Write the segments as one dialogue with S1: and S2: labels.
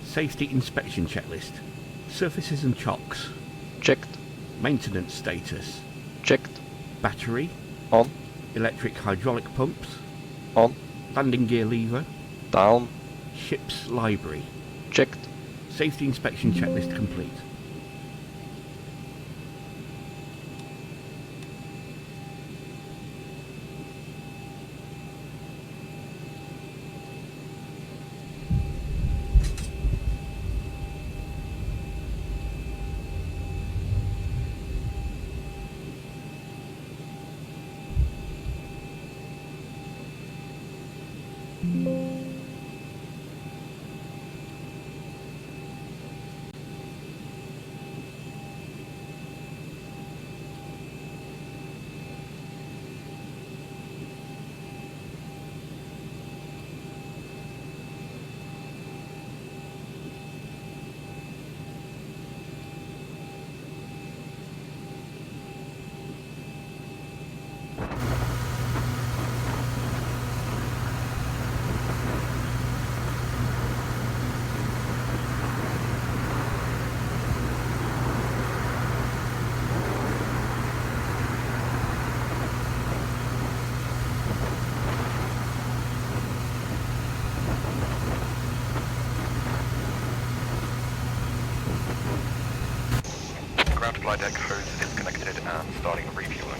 S1: Safety inspection checklist. Surfaces and chocks.
S2: Checked.
S1: Maintenance status.
S2: Checked.
S1: Battery.
S2: On.
S1: Electric hydraulic pumps.
S2: On.
S1: Landing gear lever.
S2: Down.
S1: Ship's library.
S2: Checked.
S1: Safety inspection checklist complete.
S3: Ground supply deck hose is connected and starting refueling.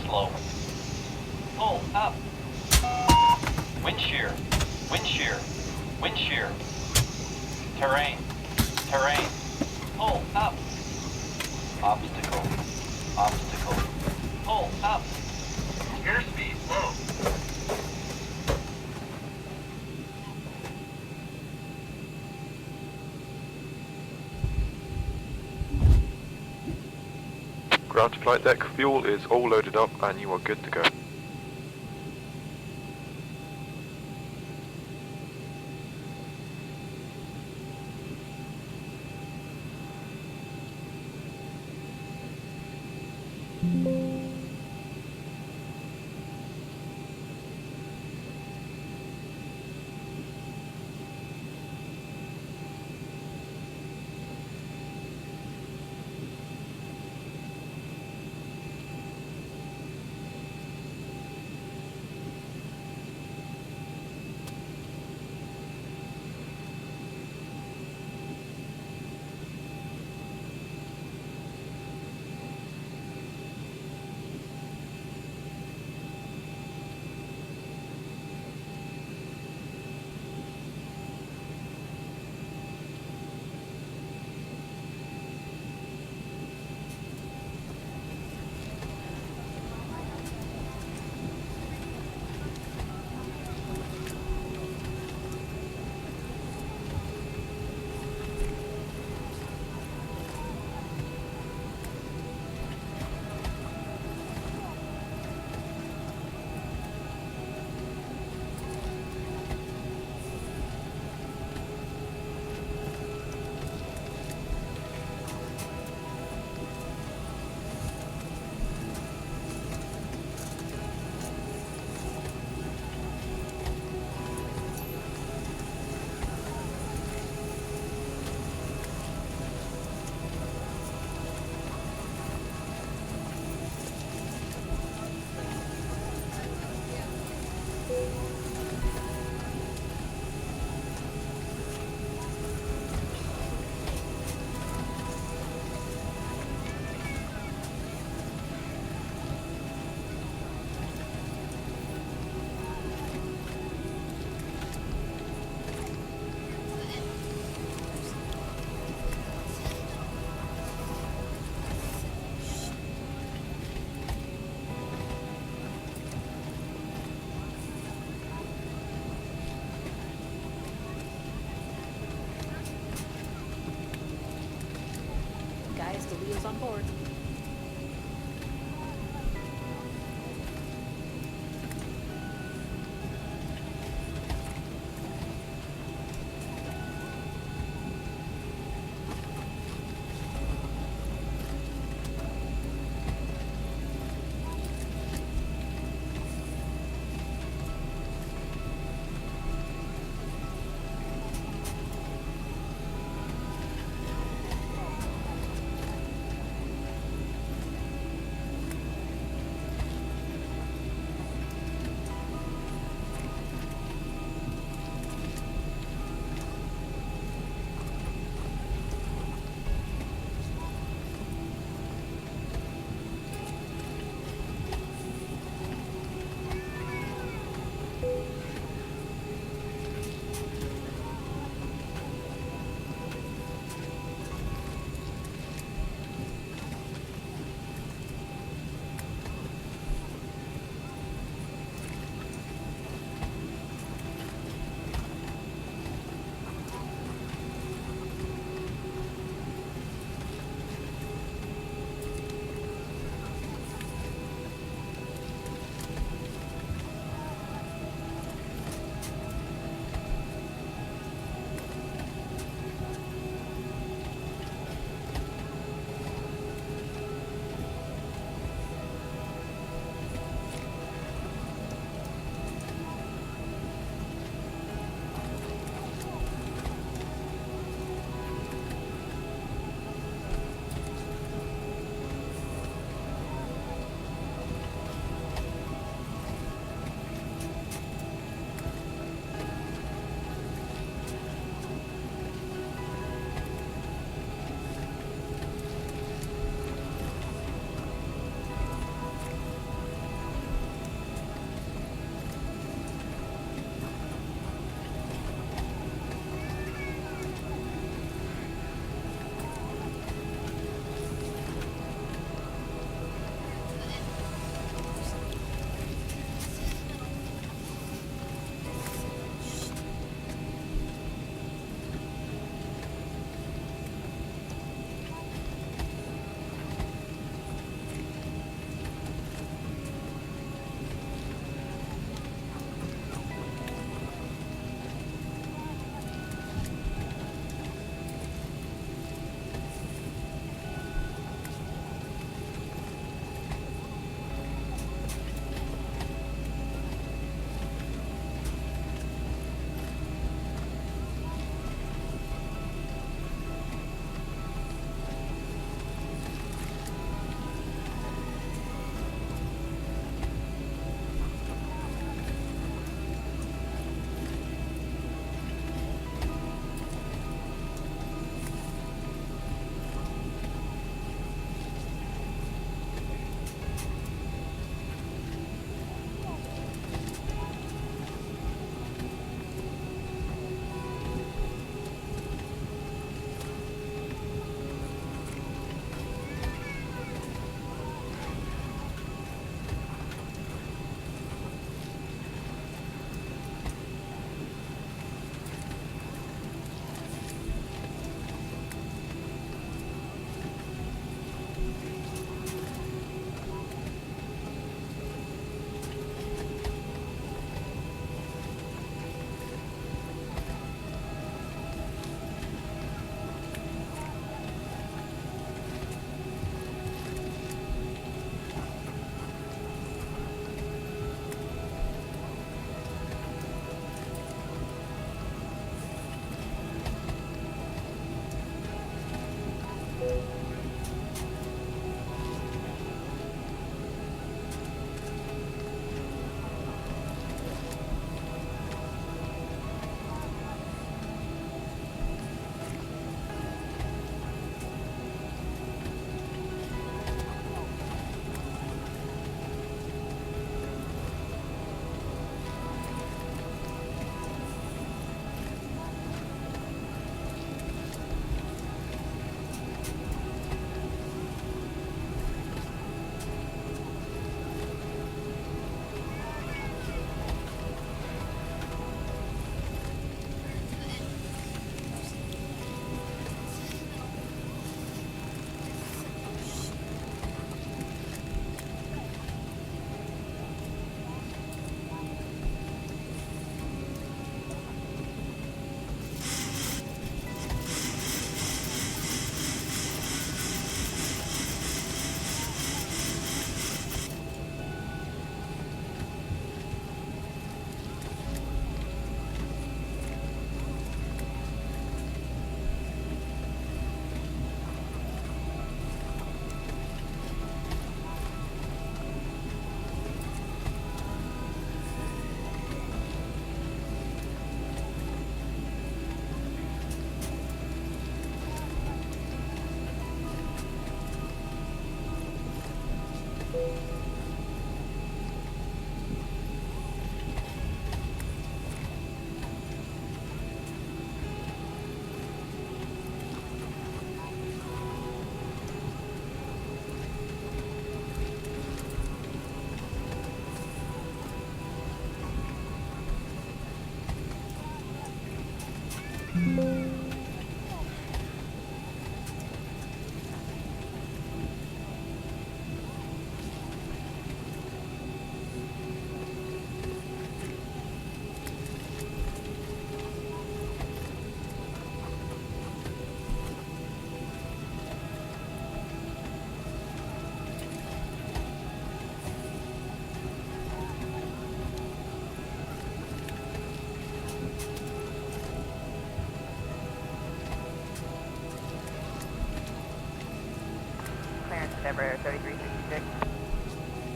S4: slow. Pull up. Wind shear, wind shear, wind shear. Terrain, terrain. Pull up. Obstacle, obstacle. Pull up. Airspeed low.
S3: Ground to flight deck, fuel is all loaded up and you are good to go.
S5: Guys, the wheel's on board.
S6: Clearance Embraer 3366.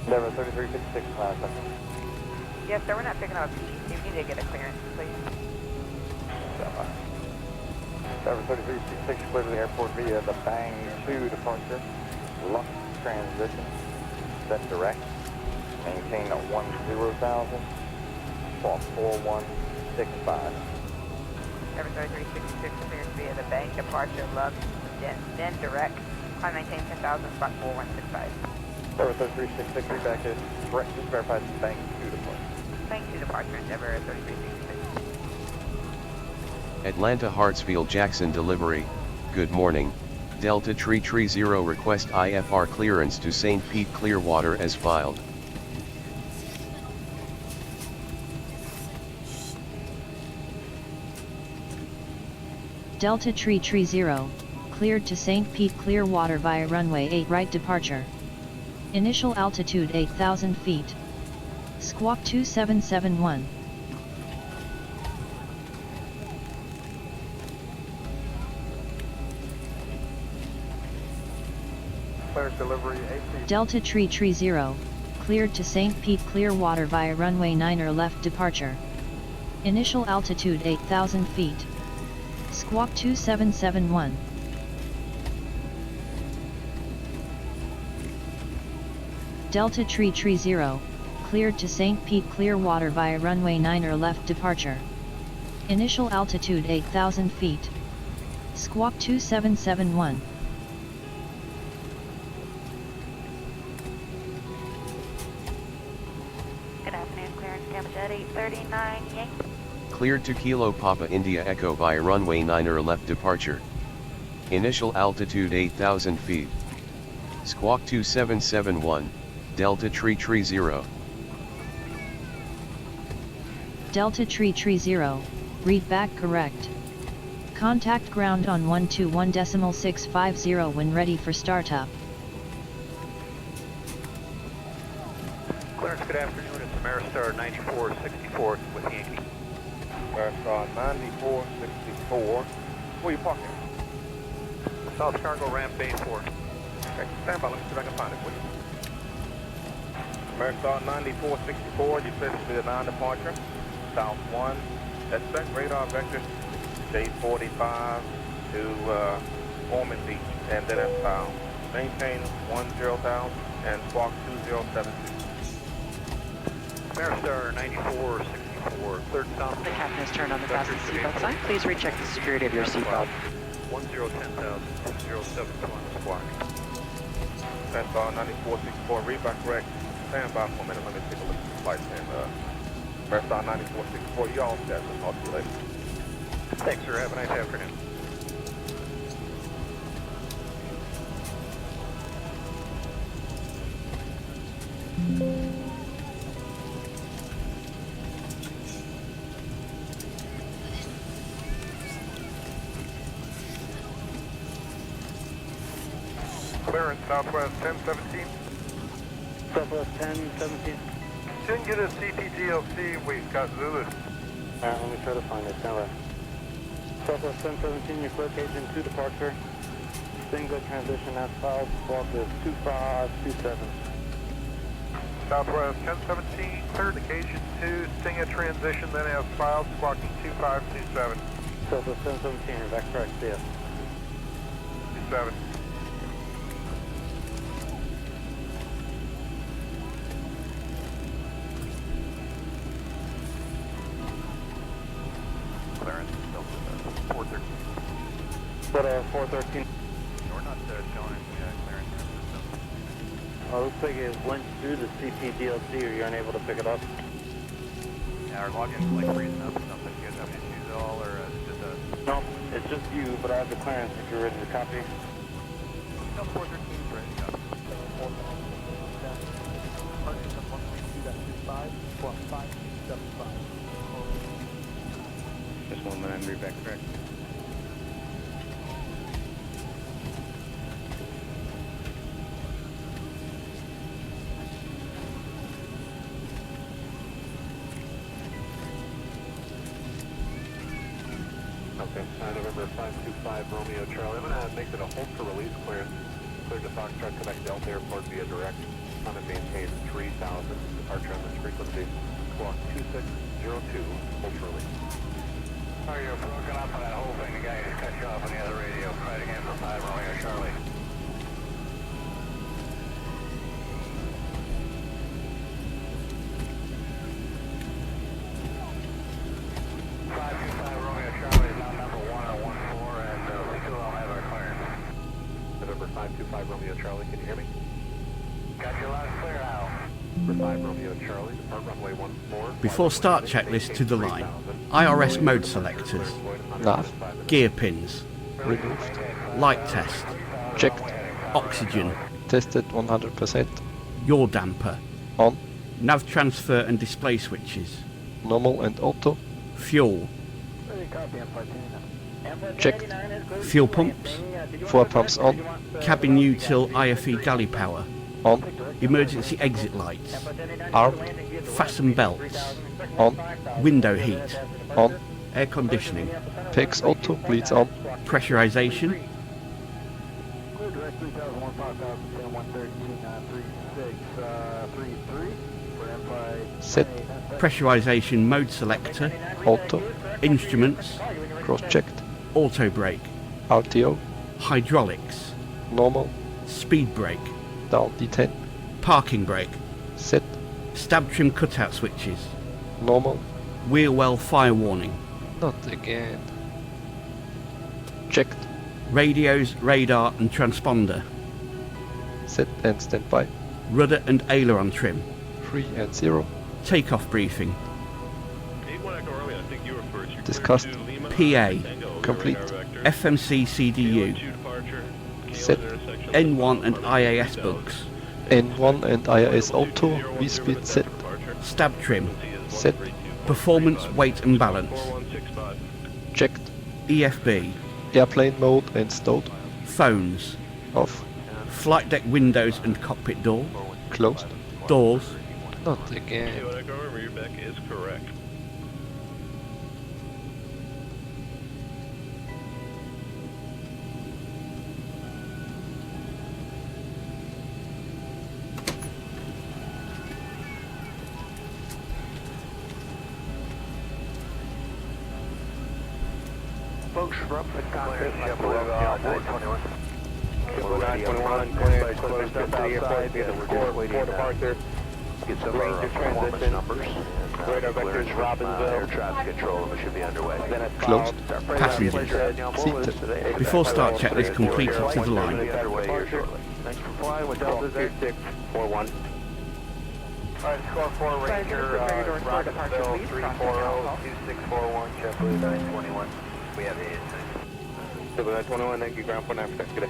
S7: Endeavor 3366, last
S6: Yes, sir, we're not picking up a piece. You need to get a clearance, please.
S7: Endeavor 3366, clear to the airport via the Bang 2 departure. Lock transition, then direct. Maintain at 10,000. Squawk 4165.
S6: Embraer 3366 clearance via the Bang departure, lug, then direct. Climb maintain 10,000, spot 4165.
S7: Endeavor 3366, reback is correct. Just verify the Bang 2 departure.
S6: Bang 2 departure, Endeavor 3366.
S8: Atlanta Hartsfield Jackson delivery, good morning. Delta Tree 30 request IFR clearance to St. Pete Clearwater as filed.
S9: Delta Tree 30, cleared to St. Pete Clearwater via runway 8 right departure. Initial altitude 8,000 feet. Squawk 2771.
S7: Clearance delivery AC.
S9: Delta Tree 30, cleared to St. Pete Clearwater via runway 9 or left departure. Initial altitude 8,000 feet. Squawk 2771. Delta Tree 30, cleared to St. Pete Clearwater via runway 9 or left departure. Initial altitude 8,000 feet. Squawk 2771.
S6: Good afternoon, clearance Cambodia 839 Yankee.
S8: Cleared to Kilo Papa India Echo via runway 9 or left departure. Initial altitude 8,000 feet. Squawk 2771, Delta Tree 30.
S9: Delta Tree 30, read back correct. Contact ground on 121.650 when ready for startup.
S10: Clearance, good afternoon. It's Ameristar 9464 with Yankee.
S7: Ameristar 9464. Where you parking?
S10: South Cargo Ramp Bay 4.
S7: Okay, stand by. Let me see if I can find it for you. Ameristar 9464, you said it's the non-departure. South 1, expect radar vector J45 to Ormond Beach, and then at south. Maintain 10,000 and squawk 2072.
S10: Ameristar 9464, third south.
S11: The captain has turned on the fasten seatbelt sign. Please recheck the security of your seatbelt.
S10: 10,000, 2072 on the squawk.
S7: Ameristar 9464, read by correct. Stand by for a minute. Let me take a look at the flights. And Ameristar 9464, you all set. I'll talk to you later.
S10: Thanks, sir. Have a nice afternoon.
S7: Clearance, Southwest 1017. Southwest 1017. Didn't get a CPDLC, we got Zulu. Alright, let me try to find it. Stand by. Southwest 1017, your clear cage in 2 departure. Single transition as filed, squawk is 2527. Southwest 1017, clear the cage in 2, sting a transition, then as filed, squawking 2527. Southwest 1017, you're back correct, see ya. 27.
S10: Clearance, Delta 413.
S7: But 413.
S10: We're not showing any clearance in the system.
S7: Looks like it went through the CPDLC, or you're unable to pick it up.
S10: Yeah, our login's like freezing up or something. You guys have any issues at all, or is it just a
S7: No, it's just you, but I have the clearance if you're ready to copy.
S10: No, 413 is ready.
S7: Just 1 minute, read back correct.
S3: Okay, November 525 Romeo Charlie. I'm going to make it a hold for release clearance. Clear to Foxtrot, Quebec Delta Airport via direct. I'm going to maintain 3000. Departure on this frequency. Squawk 2602. Hold for release.
S10: Oh, you're broken up on that whole thing. The guy just cut you off on the other radio. Try it again for 5 Romeo Charlie.
S3: November 525 Romeo Charlie, can you hear me?
S10: Got you loud and clear now.
S3: Number 5 Romeo Charlie, depart runway 14.
S1: Before start checklist to the line. IRS mode selectors.
S2: Nav.
S1: Gear pins.
S2: Removed.
S1: Light test.
S2: Checked.
S1: Oxygen.
S2: Tested 100%.
S1: Yaw damper.
S2: On.
S1: Nav transfer and display switches.
S2: Normal and auto.
S1: Fuel.
S2: Checked.
S1: Fuel pumps.
S2: 4 pumps on.
S1: Cabin util IFE galley power.
S2: On.
S1: Emergency exit lights.
S2: Armed.
S1: Fasten belts.
S2: On.
S1: Window heat.
S2: On.
S1: Air conditioning.
S2: PX auto. Bleeds on.
S1: Pressurization.
S2: Set.
S1: Pressurization mode selector.
S2: Auto.
S1: Instruments.
S2: Cross-checked.
S1: Auto brake.
S2: RTO.
S1: Hydraulics.
S2: Normal.
S1: Speed brake.
S2: Down D10.
S1: Parking brake.
S2: Set.
S1: Stab trim cutout switches.
S2: Normal.
S1: Wheel well fire warning.
S2: Not again. Checked.
S1: Radios, radar and transponder.
S2: Set and standby.
S1: Rudder and aileron trim.
S2: 3 and 0.
S1: Takeoff briefing.
S2: Discussed.
S1: PA.
S2: Complete.
S1: FMC CDU.
S2: Set.
S1: N1 and IAS bugs.
S2: N1 and IAS auto. V-speed set.
S1: Stab trim.
S2: Set.
S1: Performance, weight and balance.
S2: Checked.
S1: EFB.
S2: Airplane mode and stowed.
S1: Phones.
S2: Off.
S1: Flight deck windows and cockpit door.
S2: Closed.
S1: Doors.
S2: Not again.
S3: is correct.
S10: Folks, rough the cockpit, left below 921.
S7: 921, clearance closed up to the airport, the port departure.
S10: Get some
S7: Ranger
S10: performance
S7: transition.
S10: numbers.
S7: Radar vectors, Robbinsville.
S10: Air traffic control, and we should be underway.
S7: Then it's
S2: Closed.
S1: Passengers.
S2: Seated.
S1: Before start checklist completed to the line.
S10: Thanks for flying with
S7: Delta
S10: Delta
S7: 2641.
S3: Alright, score 4 Ranger, Robbinsville 340, 2641, JetBlue 921. We have a
S7: Civil 921, thank you, ground 49 for good day.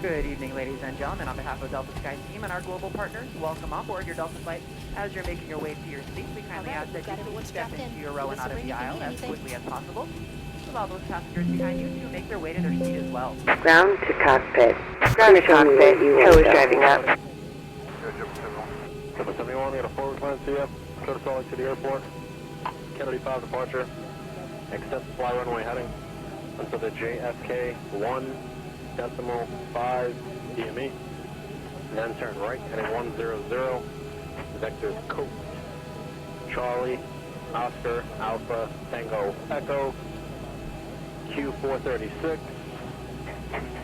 S6: Good evening, ladies and gentlemen. On behalf of Delta Sky Team and our global partners, welcome on board your Delta flight. As you're making your way to your seat, we kindly ask that you please step into your row and out of the aisle as quickly as possible. Allow those passengers behind you to make their way to their seat as well.
S12: Ground to cockpit. Ground to cockpit. Tow is driving up.
S7: 771, we got a forward clearance CF, protocol to the airport. Kennedy 5 departure. Accept fly runway heading until the JFK 1.5 DME. Then turn right, heading 100. Vectors Coast, Charlie, Oscar, Alpha, Tango, Echo, Q436,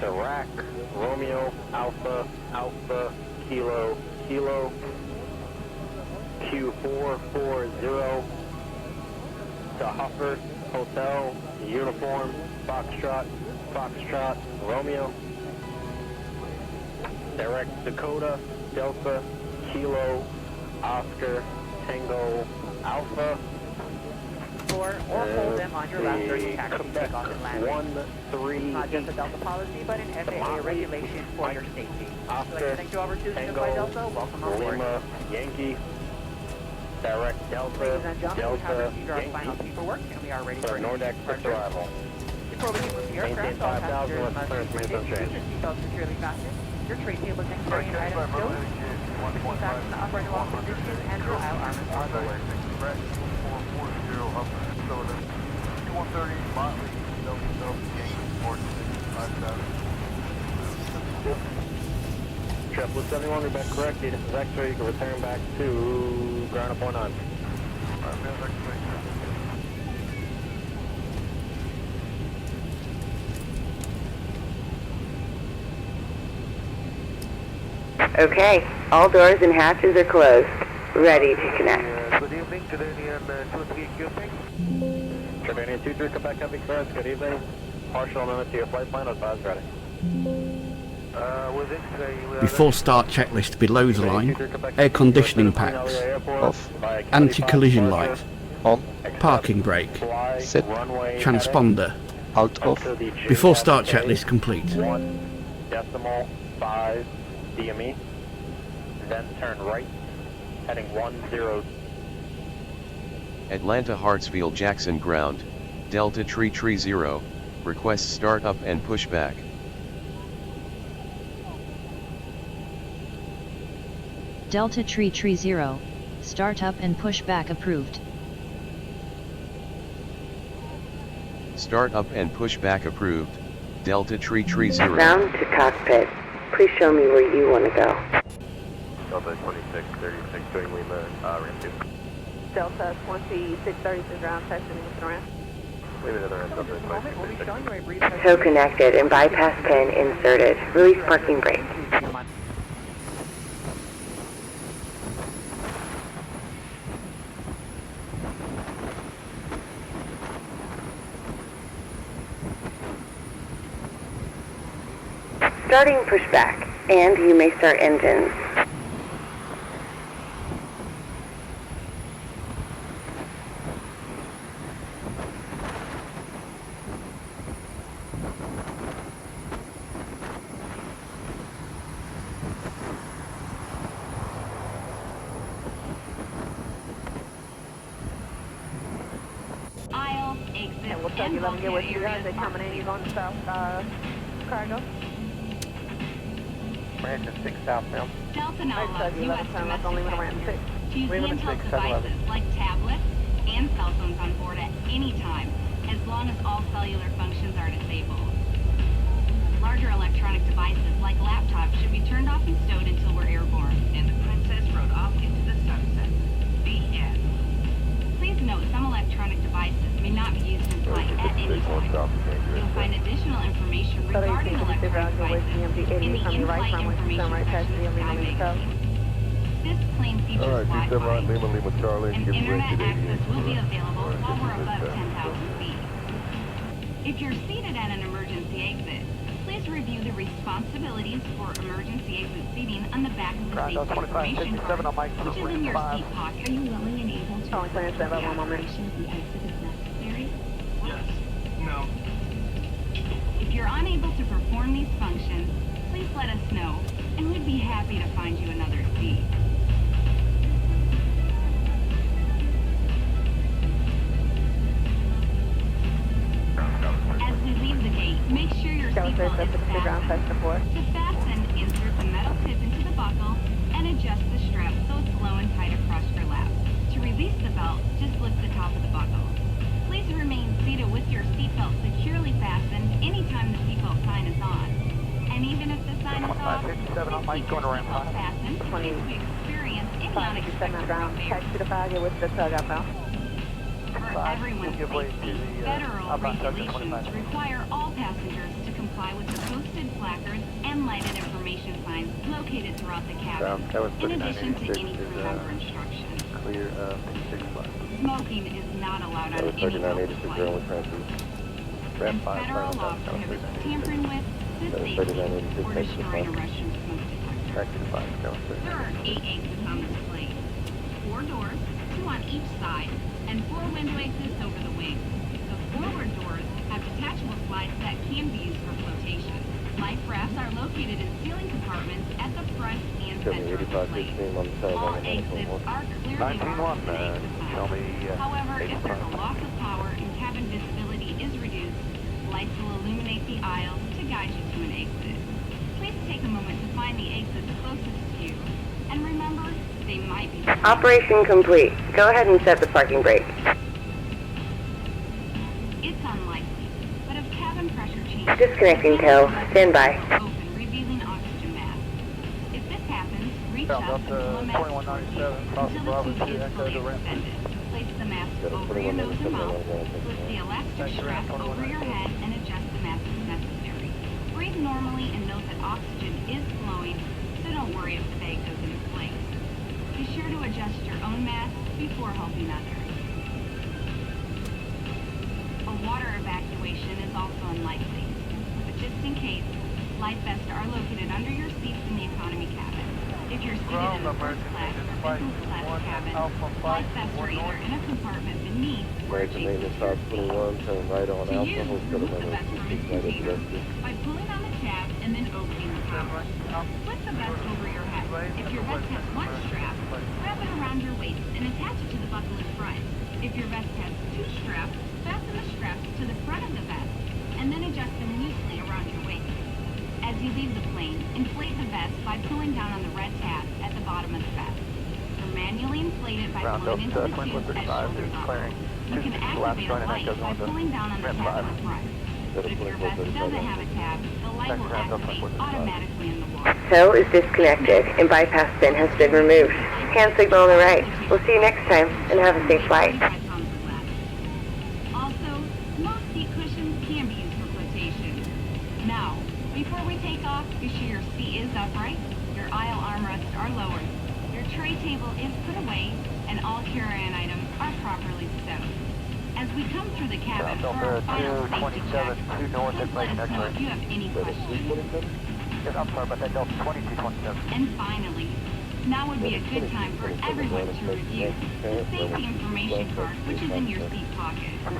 S7: Iraq, Romeo, Alpha, Alpha, Kilo, Kilo, Q440, to Hufford, Hotel, Uniform, Foxtrot, Foxtrot, Romeo, direct Dakota, Delta, Kilo, Oscar,
S3: Tango Alpha.
S6: Or hold them on your left during taxi takeoff and landing.
S3: 1-3.
S6: Not just a Delta policy, but an FAA regulation for your safety.
S3: Oscar,
S6: Thank you over to
S3: Tango,
S6: Delta. Welcome on board.
S3: Lima, Yankee, direct Delta,
S6: Ladies and gentlemen, we have
S3: Delta,
S6: received our final
S3: Yankee.
S6: paperwork, and we are ready
S3: For
S6: for
S3: Nordex
S6: departure.
S3: arrival.
S6: Before we move the
S3: Maintain
S6: aircraft, all
S3: 5,000
S6: passengers
S3: with
S6: must
S3: clearance,
S6: keep
S3: maintain
S6: your
S3: change.
S6: seatbelts securely fastened. Your tray tables and carrying items stowed. Securely fasten the upper and lower position and your aisle armors are lowered.
S7: 130 Motley, Delta, Yankee, 46, 5,000.
S3: Triple 71, we've been corrected. This is X-ray. You can return back to ground up 19.
S12: Okay, all doors and hatches are closed. Ready to connect.
S7: Good evening, Canadian 2-3 QP.
S3: Canadian 2-3, come back, heavy clearance. Good evening. Partial amendment to your flight plan. Advise ready.
S7: Within today, we are
S1: Before start checklist below the line, air conditioning packs,
S2: Off.
S1: anti-collision light,
S2: On.
S1: parking brake,
S2: Set.
S1: transponder.
S2: Out of.
S1: Before start checklist complete.
S3: 1.5 DME. Then turn right, heading 10.
S8: Atlanta Hartsfield Jackson ground, Delta Tree 0, requests startup and pushback.
S9: Delta Tree 0, startup and pushback approved.
S8: Startup and pushback approved, Delta Tree 0.
S12: Bound to cockpit. Please show me where you want to go.
S3: Delta 2636, doing Lima, ramp 2.
S6: Delta 2636 ground, testing and around.
S3: Leave it in the ramp, Delta
S6: We'll be
S3: 2636.
S6: showing you a brief
S12: Tow connected and bypass pin inserted. Release parking brake. Starting pushback, and you may start engines.
S13: Aisle, exit,
S6: And we'll tell you, let me get with you guys. They're coming in. You're going to south cargo.
S3: Branch 6 southbound.
S13: Delta now allows U.S. domestic
S6: only when around
S13: passengers
S6: 6.
S13: to use handheld devices like tablets and cell phones on board at any time, as long as all cellular functions are disabled. Larger electronic devices like laptops should be turned off and stowed until we're airborne. And the Princess rode off into the sunset. The end. Please note some electronic devices may not be used in flight at any time. You'll find additional information regarding electronic devices in the in-flight information section of Sky Magazine. This plane features Wi-Fi, and internet access will be available while we're above 10,000 feet. If you're seated at an emergency exit, please review the responsibilities for emergency exit seating on the back of the safety information card, which is in your seat pocket. Are you willing and able to
S6: Calling clearance, stand by 1 moment.
S13: operation of the exit if necessary?
S7: Yes. No.
S13: If you're unable to perform these functions, please let us know, and we'd be happy to find you another seat. As we leave the gate, make sure your seatbelt is fastened. To fasten, insert the metal tip into the buckle and adjust the strap so it's low and tight across your lap. To release the belt, just lift the top of the buckle. Please remain seated with your seatbelt securely fastened anytime the seatbelt sign is on. And even if the sign is off, please keep your seatbelt fastened in case we experience any unexpected road fares.
S6: Taxi to 5, get with the tug outbound.
S13: For everyone's safety, federal regulations require all passengers to comply with the posted placards and lighted information signs located throughout the cabin, in addition to any crew member instructions.
S3: Clear, 6 left.
S13: Smoking is not allowed on any Delta flight. And federal law prohibits tampering with, dissabling, or destroying a Russian smoke detector.
S3: Taxi to 5, go.
S13: There are 8 exits on this plane. 4 doors, two on each side, and 4 window exits over the wing. The forward doors have detachable slides that can be used for flotation. Life rafts are located in ceiling compartments at the front and center of the plane. All exits are clearly marked with an exit sign. However, if there's a loss of power and cabin visibility is reduced, lights will illuminate the aisles to guide you to an exit. Please take a moment to find the exits closest to you. And remember, they might be...
S12: Operation complete. Go ahead and set the parking brake.
S13: It's unlikely, but if cabin pressure changes...
S12: Disconnecting tow. Stand by.
S13: Open, revealing oxygen mask. If this happens, reach up and pull a mask towards you until the tube is fully extended. Place the mask over your nose and mouth, slip the elastic strap over your head, and adjust the mask as necessary. Breathe normally and note that oxygen is flowing, so don't worry if the bag goes into place. Be sure to adjust your own mask before helping others. A water evacuation is also unlikely, but just in case, life vests are located under your seats in the economy cabin. If you're seated in the first class or business class cabin, life vests are either in a compartment beneath or adjacent to your seat. To use, remove the vest from its container by pulling on the tab and then opening the pouch. Flip the vest over your head. If your vest has one strap, wrap it around your waist and attach it to the buckle in front. If your vest has 2 straps, fasten the straps to the front of the vest and then adjust them loosely around your waist. As you leave the plane, inflate the vest by pulling down on the red tab at the bottom of the vest. Or manually inflate it by blowing into the tube at shoulder level. You can activate a light by pulling down on the tab in the front. But if your vest doesn't have a tab, the light will activate automatically in the water.
S12: Tow is disconnected and bypass pin has been removed. Hand signal on the right. We'll see you next time and have a safe flight.
S13: Also, most seat cushions can be used for flotation. Now, before we take off, be sure your seat is upright, your aisle armrests are lowered, your tray table is put away, and all carry-on items are properly stowed. As we come through the cabin for our final safety check, please let us know if you have any questions.
S7: Yes, I'm sorry about that, Delta 2227.
S13: And finally, now would be a good time for everyone to review the safety information card, which is in your seat pocket.
S14: On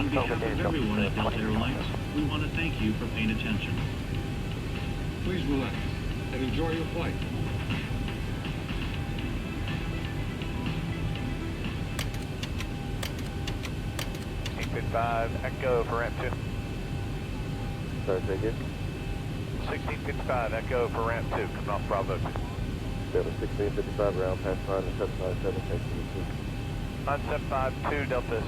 S14: behalf of everyone at Delta Airlines, we want to thank you for paying attention.
S15: Please relax and enjoy your flight.
S7: Echo for ramp 2.
S3: Sorry, say again?
S7: 1655, Echo for ramp 2, coming off Bravo 2.
S3: Delta 1655, round past 9 and 757, thank you.
S7: 9752, Delta.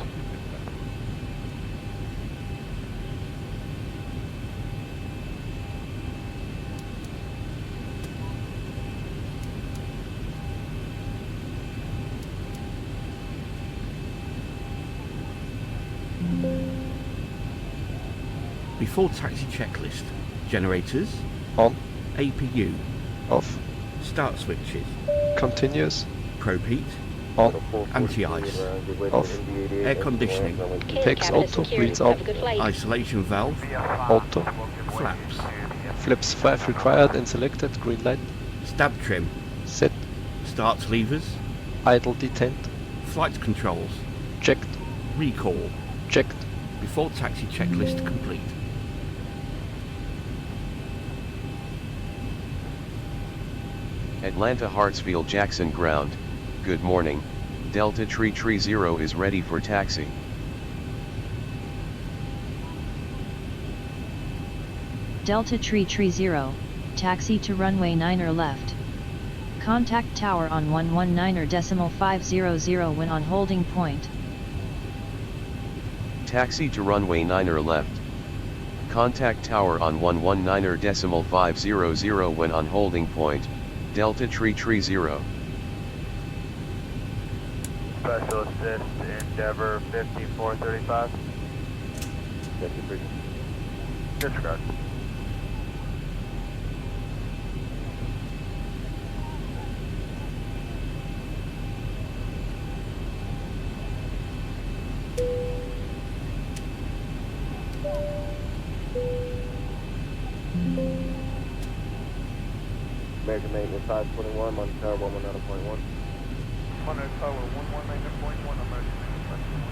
S1: Before taxi checklist, generators,
S2: on,
S1: APU,
S2: off,
S1: start switches,
S2: continuous,
S1: probe heat,
S2: on,
S1: anti-ice,
S2: off,
S1: air conditioning,
S2: PEX auto, bleeds on,
S1: isolation valve,
S2: auto,
S1: flaps,
S2: flips 5 required and selected, green light,
S1: stab trim,
S2: set,
S1: start levers,
S2: idle detent,
S1: flight controls,
S2: checked,
S1: recall,
S2: checked,
S1: before taxi checklist complete.
S8: Atlanta Hartsfield Jackson Ground, good morning, Delta Tree 0 is ready for taxi.
S9: Delta Tree 0, taxi to runway 9er left. Contact tower on 119.500 when on holding point.
S8: Taxi to runway 9er left. Contact tower on 119.500 when on holding point, Delta Tree 0.
S7: Special assist, Endeavor 5435. Disregard.
S3: American Maintenance 521, Montana Tower 119.1.
S7: Contact Tower 119.1, American Manufacturing.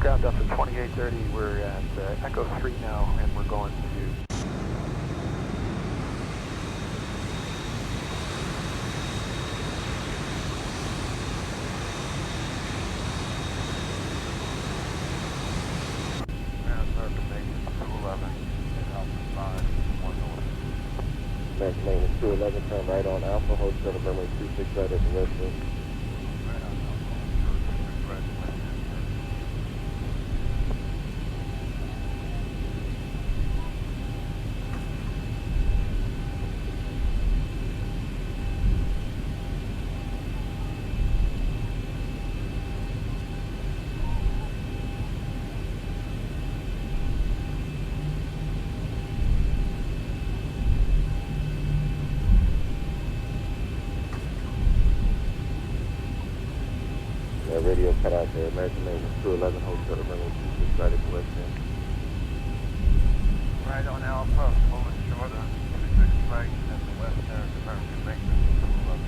S3: Ground up to 2830, we're at Echo 3 now, and we're going to...
S16: American Maintenance 211, turn right on Alpha, hold shuttle runway 26 right at the restroom. Radio cut out there. American Maintenance 211, hold shuttle runway 26 right at the west end.
S7: Right on Alpha, holding short on 26 right at the west end, American Maintenance 211.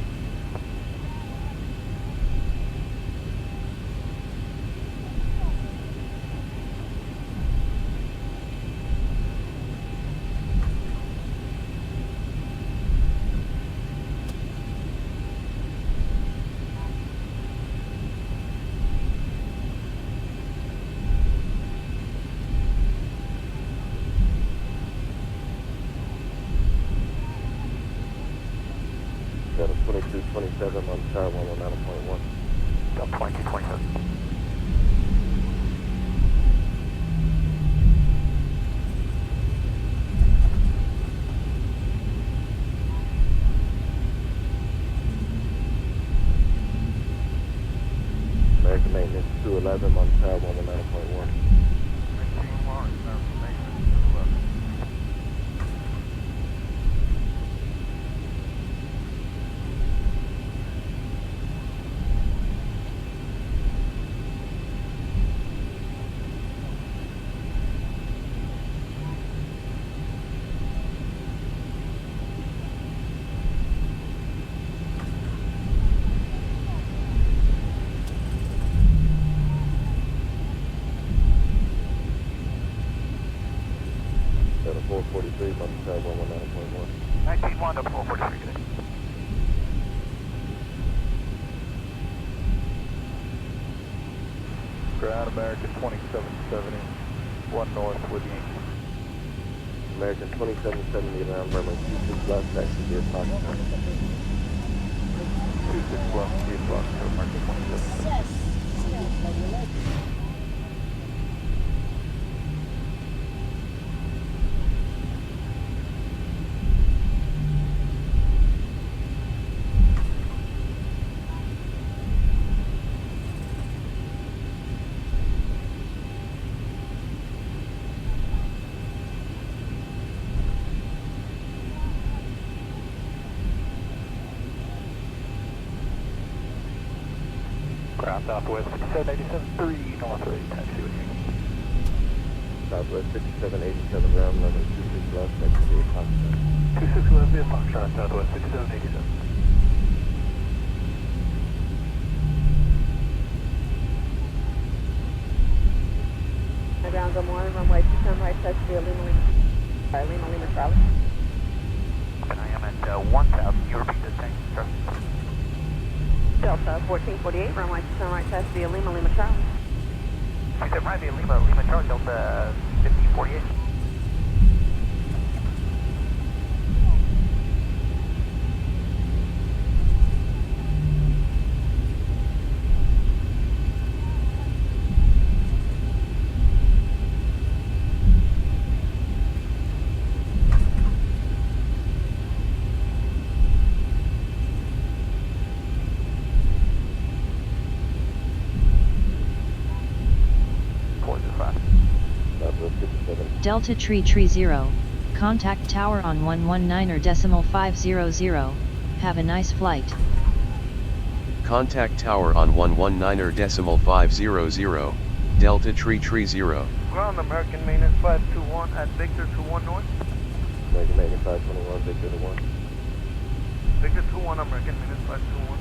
S16: Shuttle 2227 on tower 119.1.
S3: Up 2227.
S16: American Maintenance 211 on tower 119.1.
S7: 18 Mark, American Maintenance 211.
S16: Shuttle 443 on tower 119.1.
S3: 19-1 up 443 today.
S7: Ground American 2770, 1 north with Yankee.
S16: American 2770 around runway 26 left, taxi via Foxtrot.
S3: 26 left, via Foxtrot, American 2770. Ground Southwest 5787, 3 north ready, taxi with you.
S16: Southwest 5787 round runway 26 left, taxi via Foxtrot.
S3: 26 left via Foxtrot, Southwest 5787.
S12: Ground Gilmore, runway 27 right, touch via Lima Charlie.
S3: And I am at 1000, you repeat the same instructions.
S12: Delta 1448, runway 27 right, touch via Lima Charlie.
S3: I said right via Lima Charlie, Delta 1548.
S9: Delta Tree 0, contact tower on 119 or decimal 500, have a nice flight.
S8: Contact tower on 119.500, Delta Tree 0.
S7: Ground American Maintenance 521 at Victor 21 North.
S16: American Maintenance 521, Victor to 1.
S7: Victor 21, American Maintenance 521.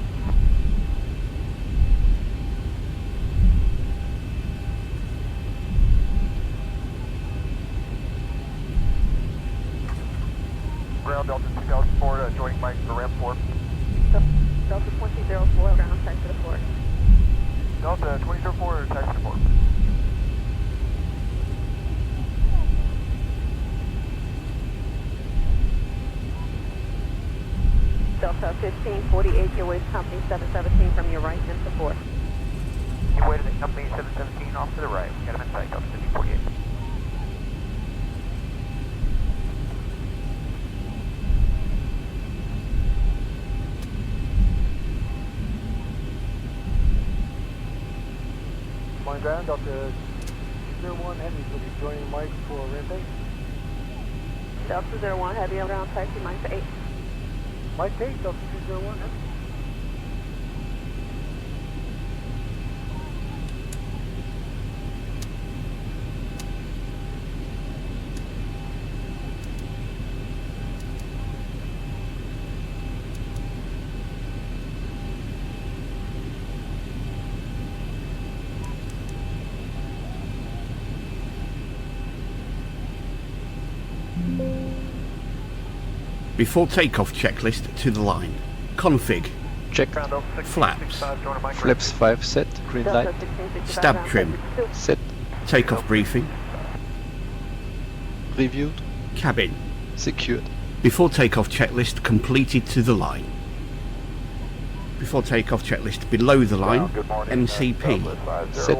S7: Ground Delta 2004, joining Mike for ramp 4.
S6: Delta 2004, ground taxi to 4.
S7: Delta 2004, taxi to 4.
S6: Delta 1548, your waves company 717 from your right into 4.
S7: You waited at company 717 off to the right. We got him in sight, Delta 1548.
S3: Flying ground, Delta 01 Heavy will be joining Mike for ramp 8.
S6: Delta 01 Heavy around taxi Mike to 8.
S3: Mike 8, Delta 201 Heavy.
S1: Before takeoff checklist to the line. Config.
S2: Check.
S1: Flaps.
S2: Flaps 5 set. Green light.
S1: Stab trim.
S2: Set.
S1: Takeoff briefing.
S2: Reviewed.
S1: Cabin.
S2: Secured.
S1: Before takeoff checklist completed to the line. Before takeoff checklist below the line. MCP.
S2: Set.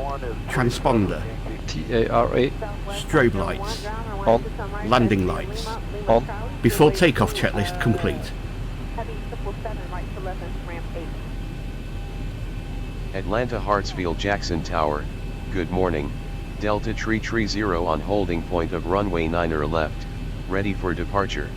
S1: Transponder.
S2: TARA.
S1: Strobe lights.
S2: On.
S1: Landing lights.
S2: On.
S1: Before takeoff checklist complete.
S6: Heavy 777 right to left into ramp 8.
S8: Atlanta Hartsfield Jackson Tower, good morning, Delta Tree 0 on holding point of runway 9er left, ready for departure.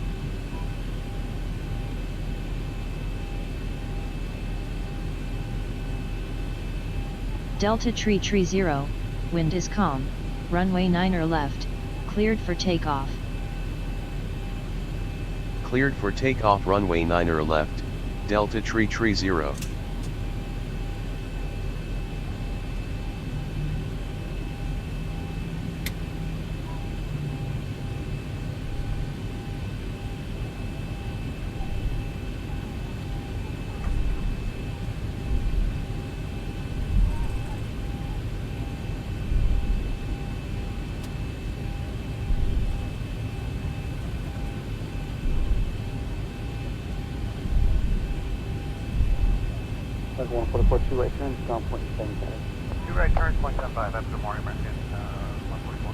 S9: Delta Tree 0, wind is calm, runway 9er left, cleared for takeoff.
S8: Cleared for takeoff runway 9er left, Delta Tree 0.
S16: That's 144, 2 right turns, down point 75.
S7: 2 right turns, 0.75. Have a good morning, American 144.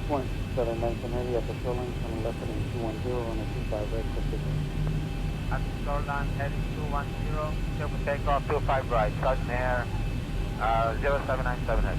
S16: Point 719 heavy at the shoreline, coming left heading 210 on a 25 right Pacific.
S7: At the shoreline, heading 210, silver takeoff, 25 right, sudden air, 0797 head.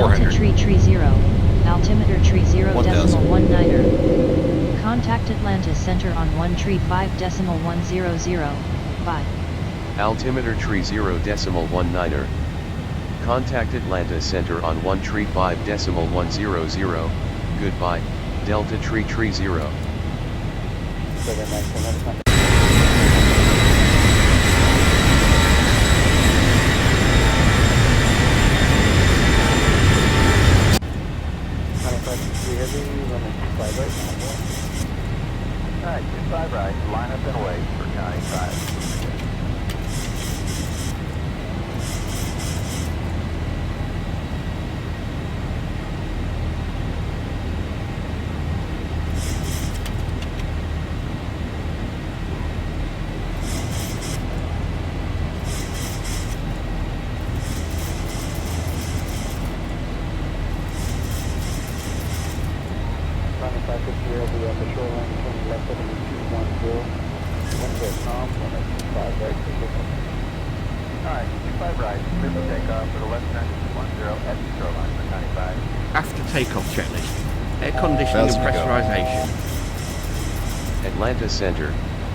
S9: Delta tree 30, altimeter tree 0.19er. Contact Atlanta Center on 135.100. Bye.
S8: Altimeter tree 0.19er. Contact Atlanta Center on 135.100. Goodbye, Delta tree 30.
S10: Alright, 25 right, line up and wait for County 5.
S1: After takeoff checklist, air conditioning and pressurization.
S8: Atlanta Center,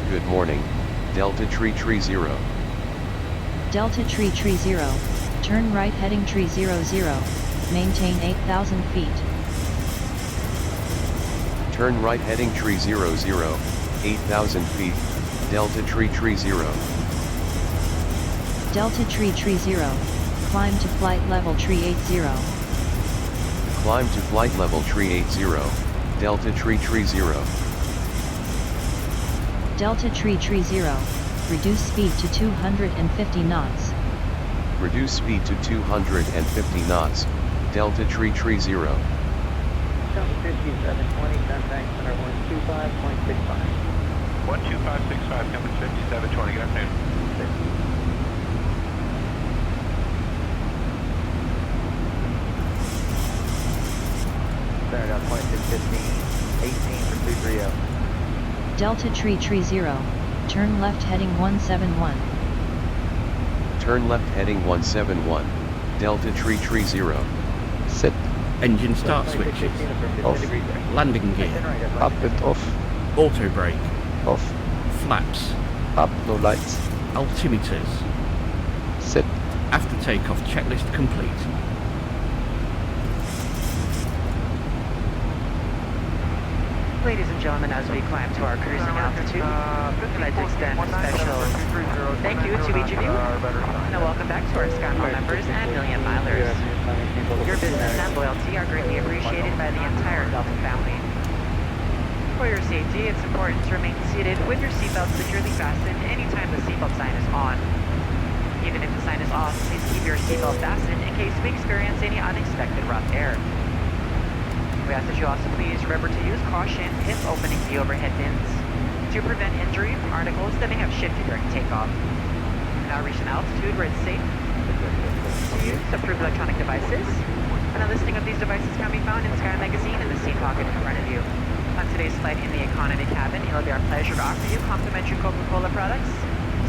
S8: good morning, Delta tree 30.
S9: Delta tree 30, turn right heading tree 00, maintain 8,000 feet.
S8: Turn right heading tree 00, 8,000 feet, Delta tree 30.
S9: Delta tree 30, climb to flight level tree 80.
S8: Climb to flight level tree 80, Delta tree 30.
S9: Delta tree 30, reduce speed to 250 knots.
S8: Reduce speed to 250 knots, Delta tree 30.
S6: Delta 5720, contact center 125.65.
S3: 12565, coming 5720, good afternoon.
S6: Center down 2615, 18 for 230.
S9: Delta tree 30, turn left heading 171.
S8: Turn left heading 171, Delta tree 30.
S2: Set.
S1: Engine start switches.
S2: Off.
S1: Landing gear.
S2: Up and off.
S1: Auto brake.
S2: Off.
S1: Flaps.
S2: Up, no lights.
S1: Altimeters.
S2: Set.
S1: After takeoff checklist complete.
S6: Ladies and gentlemen, as we climb to our cruising altitude, I'd like to extend a special thank you to each of you, and a welcome back to our SkyMile members and Million Milers. Your business and loyalty are greatly appreciated by the entire Delta family. For your safety, it's important to remain seated with your seatbelt securely fastened anytime the seatbelt sign is on. Even if the sign is off, please keep your seatbelt fastened in case we experience any unexpected rough air. We ask that you also please remember to use caution if opening the overhead bins to prevent injury from articles that may have shifted during takeoff. We now reach an altitude where it's safe to use approved electronic devices, and a listing of these devices can be found in Sky Magazine in the seat pocket in front of you. On today's flight in the economy cabin, it'll be our pleasure to offer you complimentary Coca-Cola products,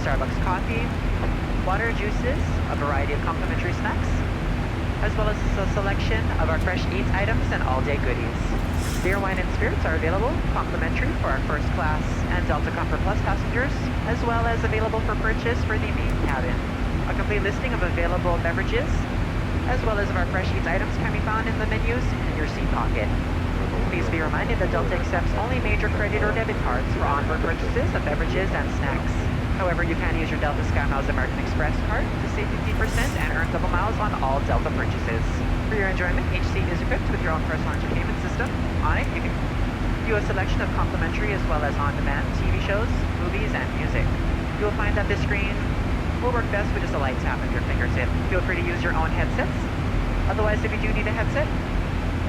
S6: Starbucks coffee, water, juices, a variety of complimentary snacks, as well as a selection of our fresh eats items and all-day goodies. Beer, wine, and spirits are available complimentary for our first class and Delta Comfort Plus passengers, as well as available for purchase for the main cabin. A complete listing of available beverages, as well as of our fresh eats items, can be found in the menus in your seat pocket. Please be reminded that Delta accepts only major credit or debit cards for onboard purchases of beverages and snacks. However, you can use your Delta SkyMiles American Express card to save 15% and earn double miles on all Delta purchases. For your enjoyment, each seat is equipped with your own personal entertainment system. On it, you can view a selection of complimentary as well as on-demand TV shows, movies, and music. You'll find that this screen will work best with just a light tap of your fingertip. Feel free to use your own headsets. Otherwise, if you do need a headset,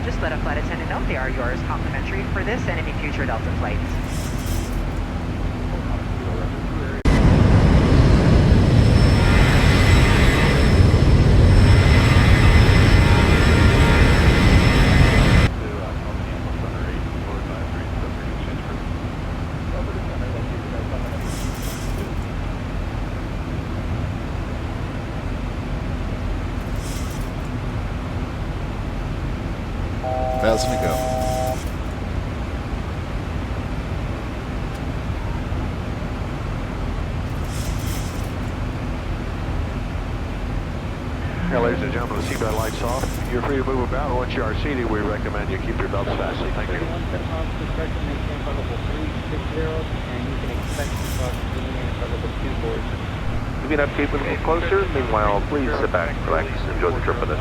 S6: just let a flight attendant know they are yours complimentary for this and any future Delta flights.
S17: doesn't it go?
S7: Yeah, ladies and gentlemen, the seatbelt lights off. You're free to move about. Once you are seated, we recommend you keep your belts fastened. Thank you.
S6: One step off to start to maintain level 360, and you can expect to cross the level 24.
S3: Moving up, keep a little closer. Meanwhile, please sit back, relax, enjoy the trip with us.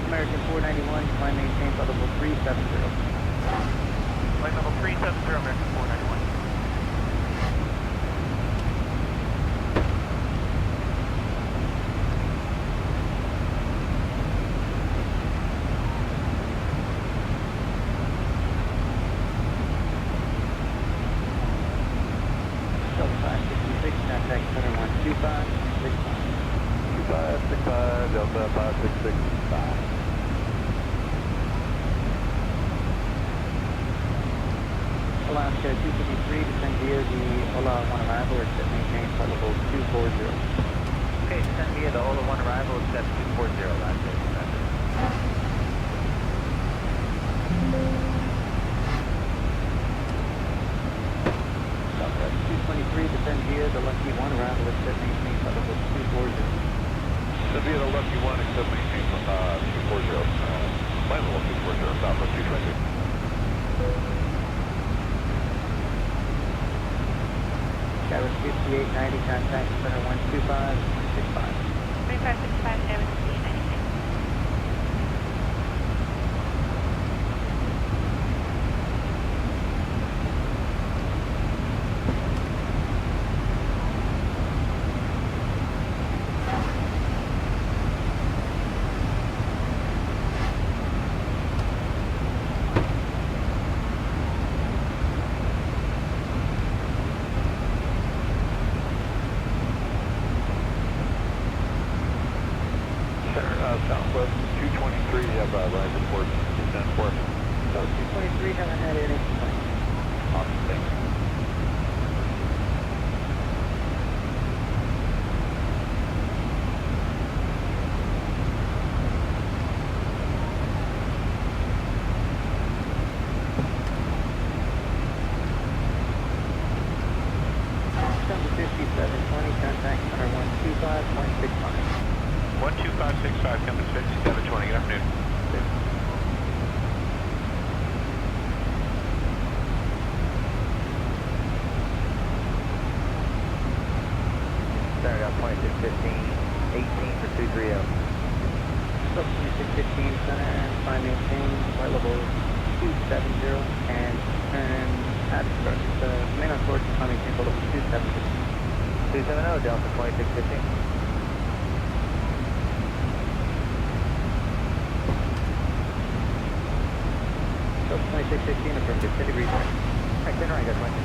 S6: American 491, climb maintain level 370.
S3: Flight level 370, American 491.
S6: Delta 566, contact center 125, 65.
S7: 2565, Delta 5665.
S6: Alaska 253, descend via the Ola 1 arrival, except maintain flight level 240.
S3: Okay, descend via the Ola 1 arrival, except 240, last day.
S6: Southwest 223, descend via the Lucky 1 arrival, except maintain flight level 240.
S7: Descend via the Lucky 1, except maintain 240. Flight level 240, Southwest 223.
S6: Tower 5890, contact center 125, 165.
S13: 3565, Tower 5890.
S7: Southwest 223, you have a rise report, descent for.
S6: So 223, haven't had any complaints.
S7: Awesome, thanks.
S6: Delta 5720, contact center 125.65.
S3: 12565, compass 5720, good afternoon.
S6: Center got 2615, 18 for 230. Sub 2615, center, climb maintain, flight level 270, and turn Petersburg. Main on course, climb maintain, flight level 270. 270, Delta 2615. So 2615, affirmative, 10 degrees right. Right, 10 right, got 2615.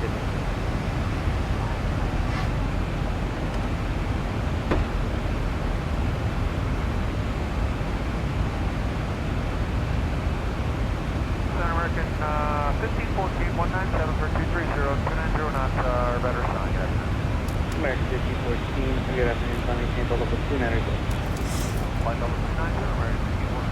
S3: American 1514, 197 for 230, 290 knots, or better sign, good afternoon.
S6: American 1514, good afternoon, climb maintain, flight level 290.
S3: Flight level 290, American 1514.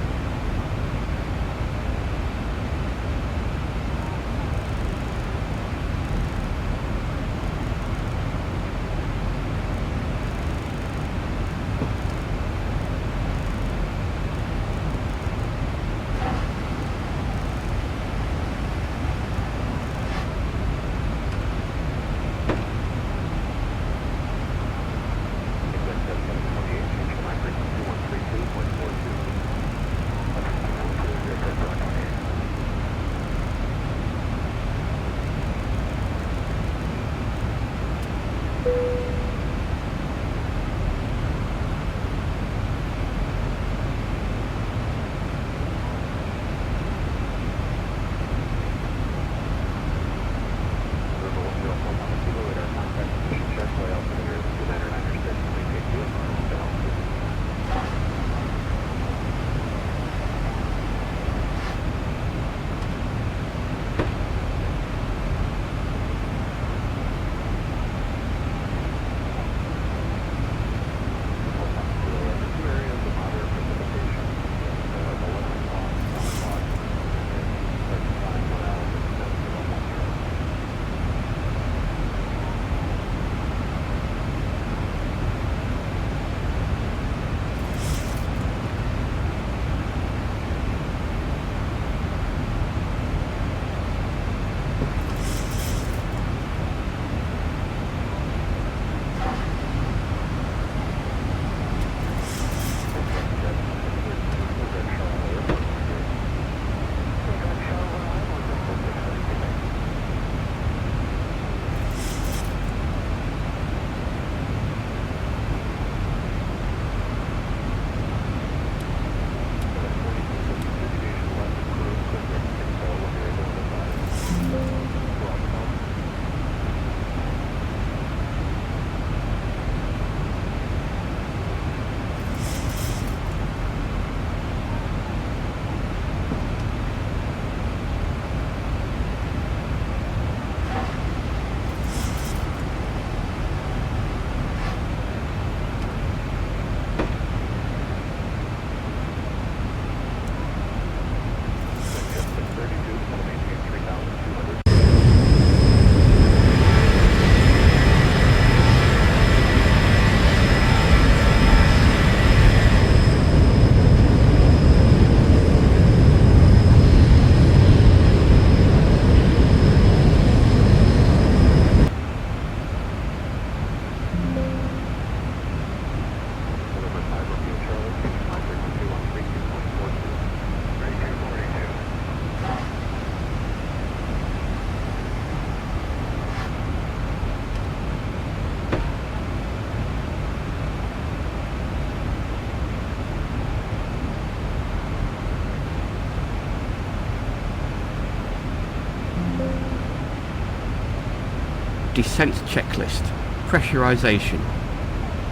S1: descent checklist. Pressurization.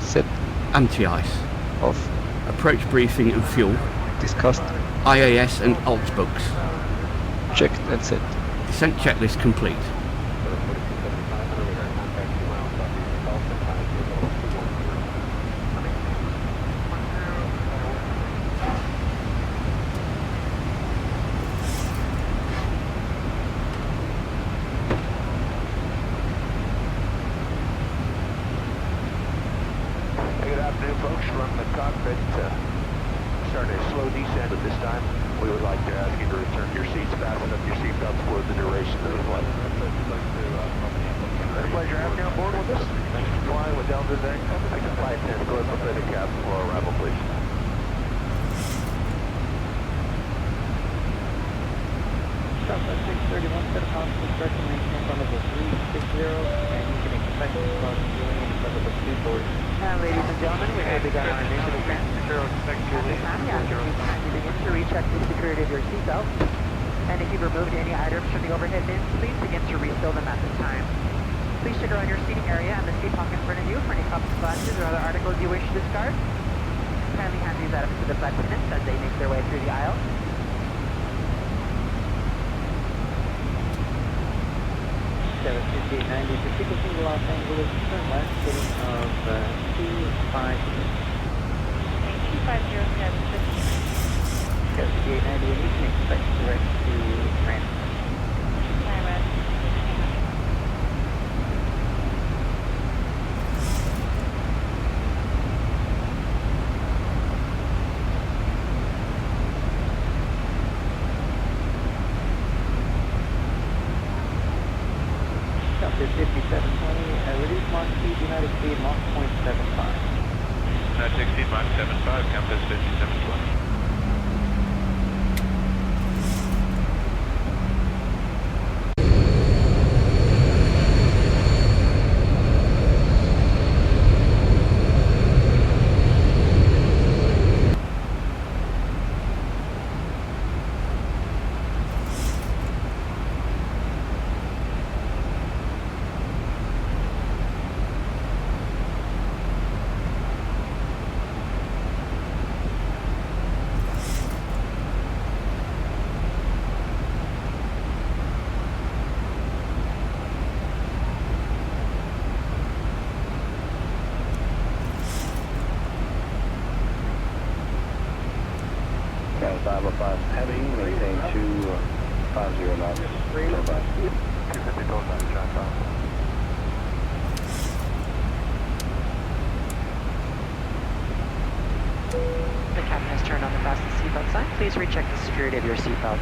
S2: Set.
S1: Anti-ice.
S2: Off.
S1: Approach briefing and fuel.
S2: Discussed.
S1: IAS and alt bugs.
S2: Checked and set.
S1: Descent checklist complete.
S17: Good afternoon, folks. From the cockpit, starting a slow descent at this time. We would like to ask you to return to your seats, fasten up your seatbelts for the duration of the flight. It's a pleasure having you on board with us. Thanks for flying with Delta's aircraft. I can flight 10 clear for the cabin for arrival, please.
S6: Southwest 631, set of pounds, construction maintain level 360, and you can expect to cross viewing level 240. Ladies and gentlemen, we have begun our initial descent. At this time, we ask you to begin to recheck the security of your seatbelt. And if you've removed any items from the overhead bins, please begin to refill them at this time. Please check around your seating area and the seat pocket in front of you for any cups, glasses, or other articles you wish to discard. Kindly hand these items to the flight attendants as they make their way through the aisle. 75890 for frequency to Los Angeles, turn left, heading of 250. 250, 75890, and you can expect direct to ramp. Delta 5720, reduce Mach speed, do not exceed Mach 0.75.
S17: Not to exceed Mach 75, Compass 5720.
S16: Count 505 heavy, maintain 250 knots. Turbine.
S17: 250 total time, John Thompson.
S11: The captain has turned on the fasten seatbelt sign. Please recheck the security of your seatbelt.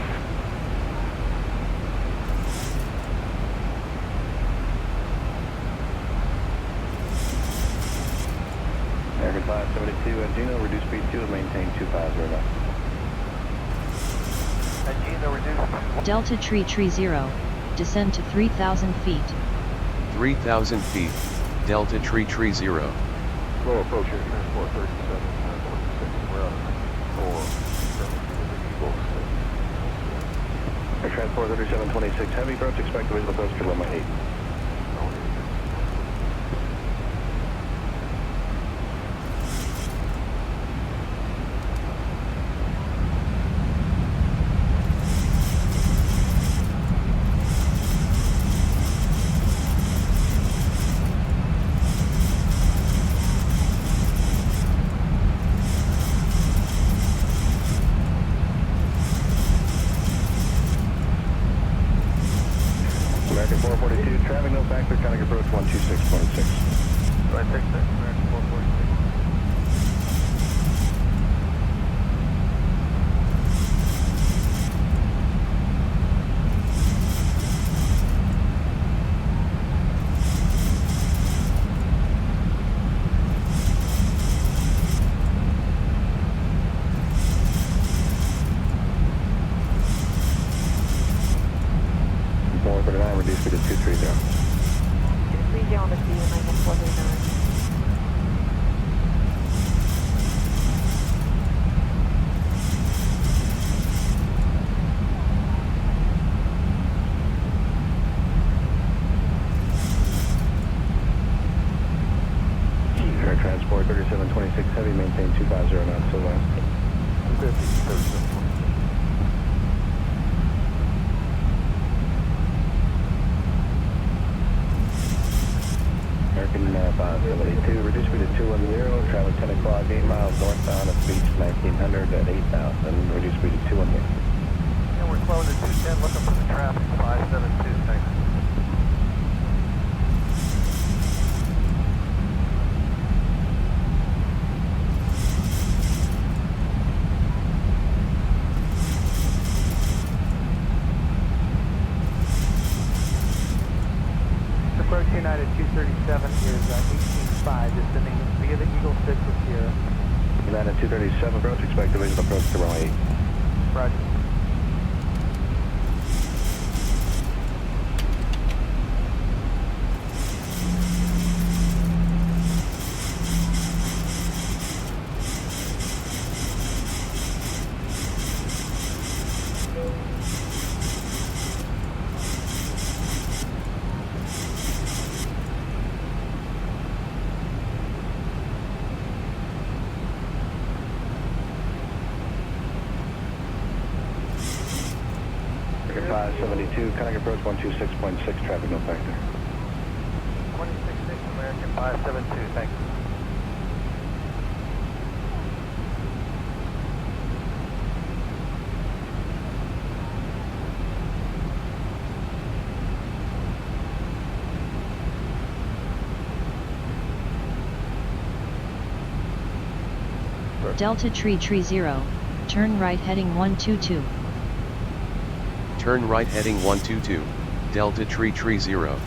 S16: American 572 at Gino, reduce speed 2 and maintain 250 knots.
S17: At Gino, reduce.
S9: Delta Tree 0, descend to 3,000 feet.
S8: 3,000 feet, Delta Tree 0.
S16: Slow approach here, transport 37, 26, we're up 4, Air transport 3726, heavy approach, expect visual approach to Lima 8. American 442, traffic no factor, traffic approach 126.6.
S17: Right, 66, American 442.
S16: Reduce speed to 230.
S12: Please get on the speed minus 439.
S16: Petersburg 3726 heavy, maintain 250 knots till last.
S3: 3726.
S16: American 572, reduce speed to 210, traveling 10 o'clock, 8 miles northbound of speed 1900 at 8,000, reduce speed to 210.
S3: And we're closing at 210, looking for the traffic, 572, thanks.
S6: Approach United 237 is 18.5, descending via the Eagle 6 with Sierra.
S16: United 237 approach, expect division approach to runway 8.
S6: Roger.
S16: American 572, connect approach 126.6, traffic no factor.
S3: 266, American 572, thanks.
S9: Delta Tree 0, turn right heading 122.
S8: Turn right heading 122, Delta Tree 0.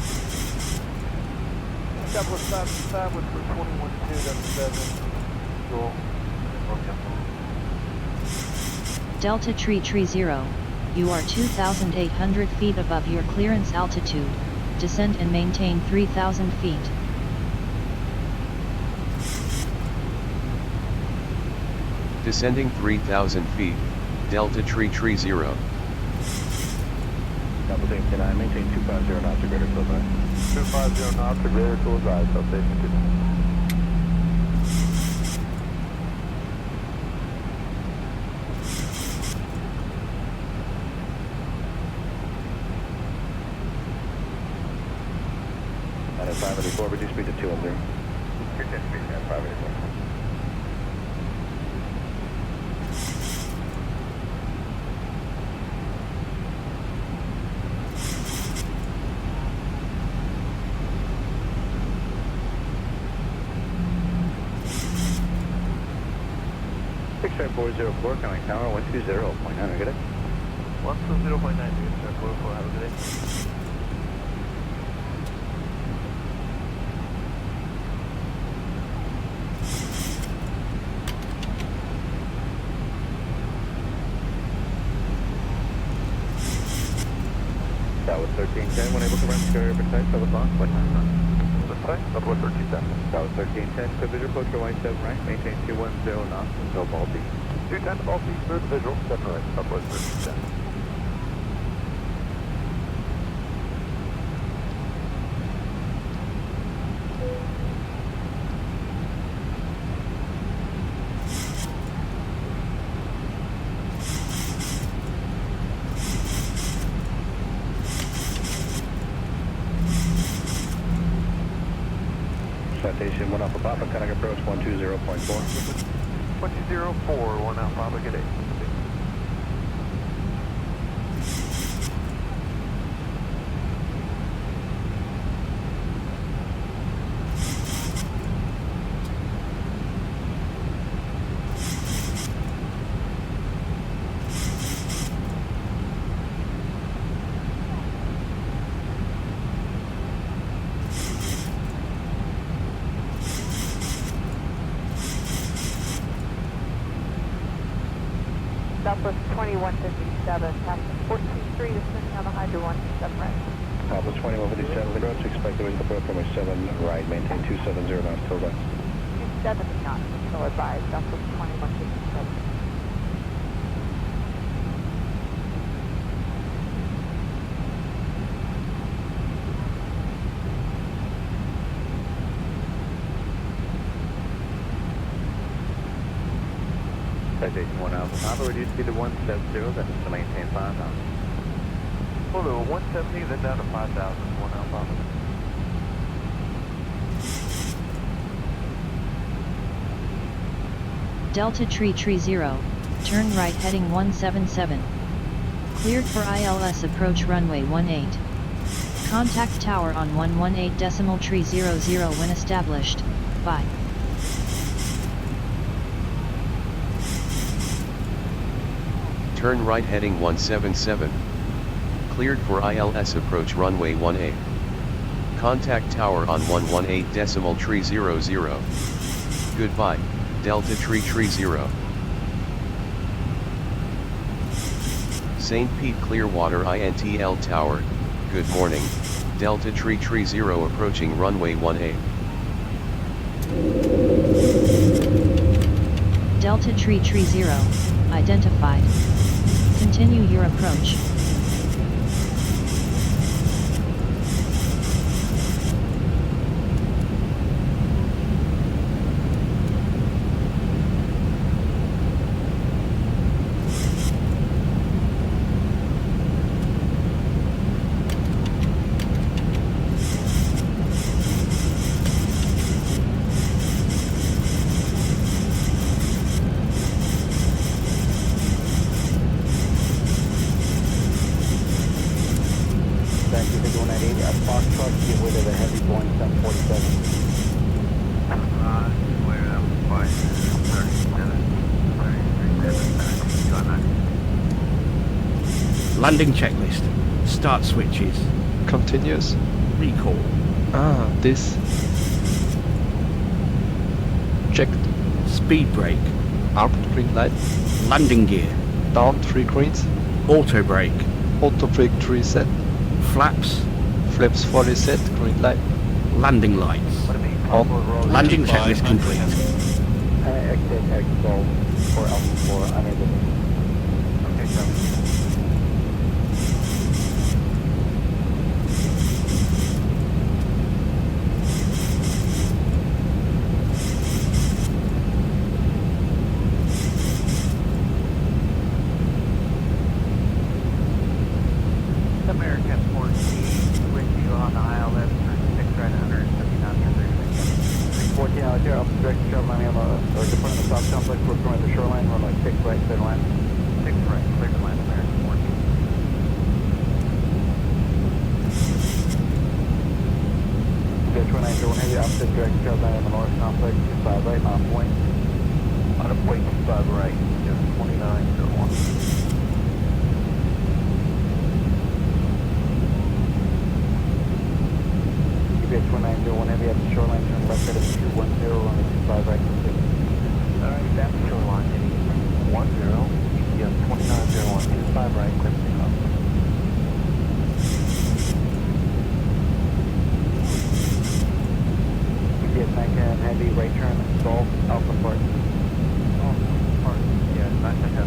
S3: Double 5 with 21-277, Eagle,
S9: Delta Tree 0, you are 2,800 feet above your clearance altitude, descend and maintain 3,000 feet.
S8: Descending 3,000 feet, Delta Tree 0.
S16: Double team 10-9, maintain 250 knots or greater till advise.
S3: 250 knots or greater till advise, substation 2.
S16: At 584, reduce speed to 210. Your 10 speed at 584. X-Ray 404, coming tower 120.9, good day.
S3: 120.9, X-Ray 404, have a good day.
S16: That was 1310, when able to run carrier precise, that was on, flight 9.
S3: Precise, that was 1310.
S16: That was 1310, clear visual approach runway 7 right, maintain 210 knots until Baltic.
S3: 210 Baltic, clear the visual, 7 right, Southwest 1310.
S16: Citation 1 Alpha Papa, connect approach 120.4.
S3: 204, 1 Alpha Papa, good day.
S6: Southwest 2157, passing 14.3, descending on the Hydra 127 right.
S16: Southwest 2157, approach, expect division approach runway 7 right, maintain 270 knots till advise.
S6: 270 knots until advised, Southwest 2157.
S16: Citation 1 Alpha Papa, reduce speed to 170, then to maintain 5,000.
S3: Hold to 170, then down to 5,000, 1 Alpha.
S9: Delta Tree 0, turn right heading 177. Cleared for ILS approach runway 18. Contact tower on 118.00 when established. Bye.
S8: Turn right heading 177. Cleared for ILS approach runway 18. Contact tower on 118.00. Goodbye, Delta Tree 0. St. Pete Clearwater INTL Tower, good morning, Delta Tree 0 approaching runway 18.
S9: Delta Tree 0, identified. Continue your approach.
S1: Landing checklist. Start switches.
S2: Continuous.
S1: Recall.
S2: Ah, this. Checked.
S1: Speed brake.
S2: Armed green light.
S1: Landing gear.
S2: Down 3 greens.
S1: Auto brake.
S2: Auto brake 3 set.
S1: Flaps.
S2: Flaps fully set, green light.
S1: Landing lights.
S2: On.
S1: Landing checklist complete.
S16: Exit X-Bolt for Alpha 4, unable. Okay, so.
S6: American 14 with you on the ILS, turn 6 right 179 meters.
S16: 14 out here, up direct shoreline, or departing the south complex, we're going to the shoreline, runway 6 right, clear to land.
S6: 6 right, clear to land, American 14.
S16: Ditch 191 heavy, opposite direct shoreline in the north complex, 5 right, on point.
S3: On a point, 5 right, just 2901.
S16: Ditch 191 heavy, at the shoreline, turn left headed 210, runway 25 right, complete.
S3: Alright, that's the shoreline, heading 10, GPS 2901, 25 right, clear to take off.
S16: GPS 910 heavy, right turn, Golf, Alpha Park.
S3: Oh, park, yeah, 910.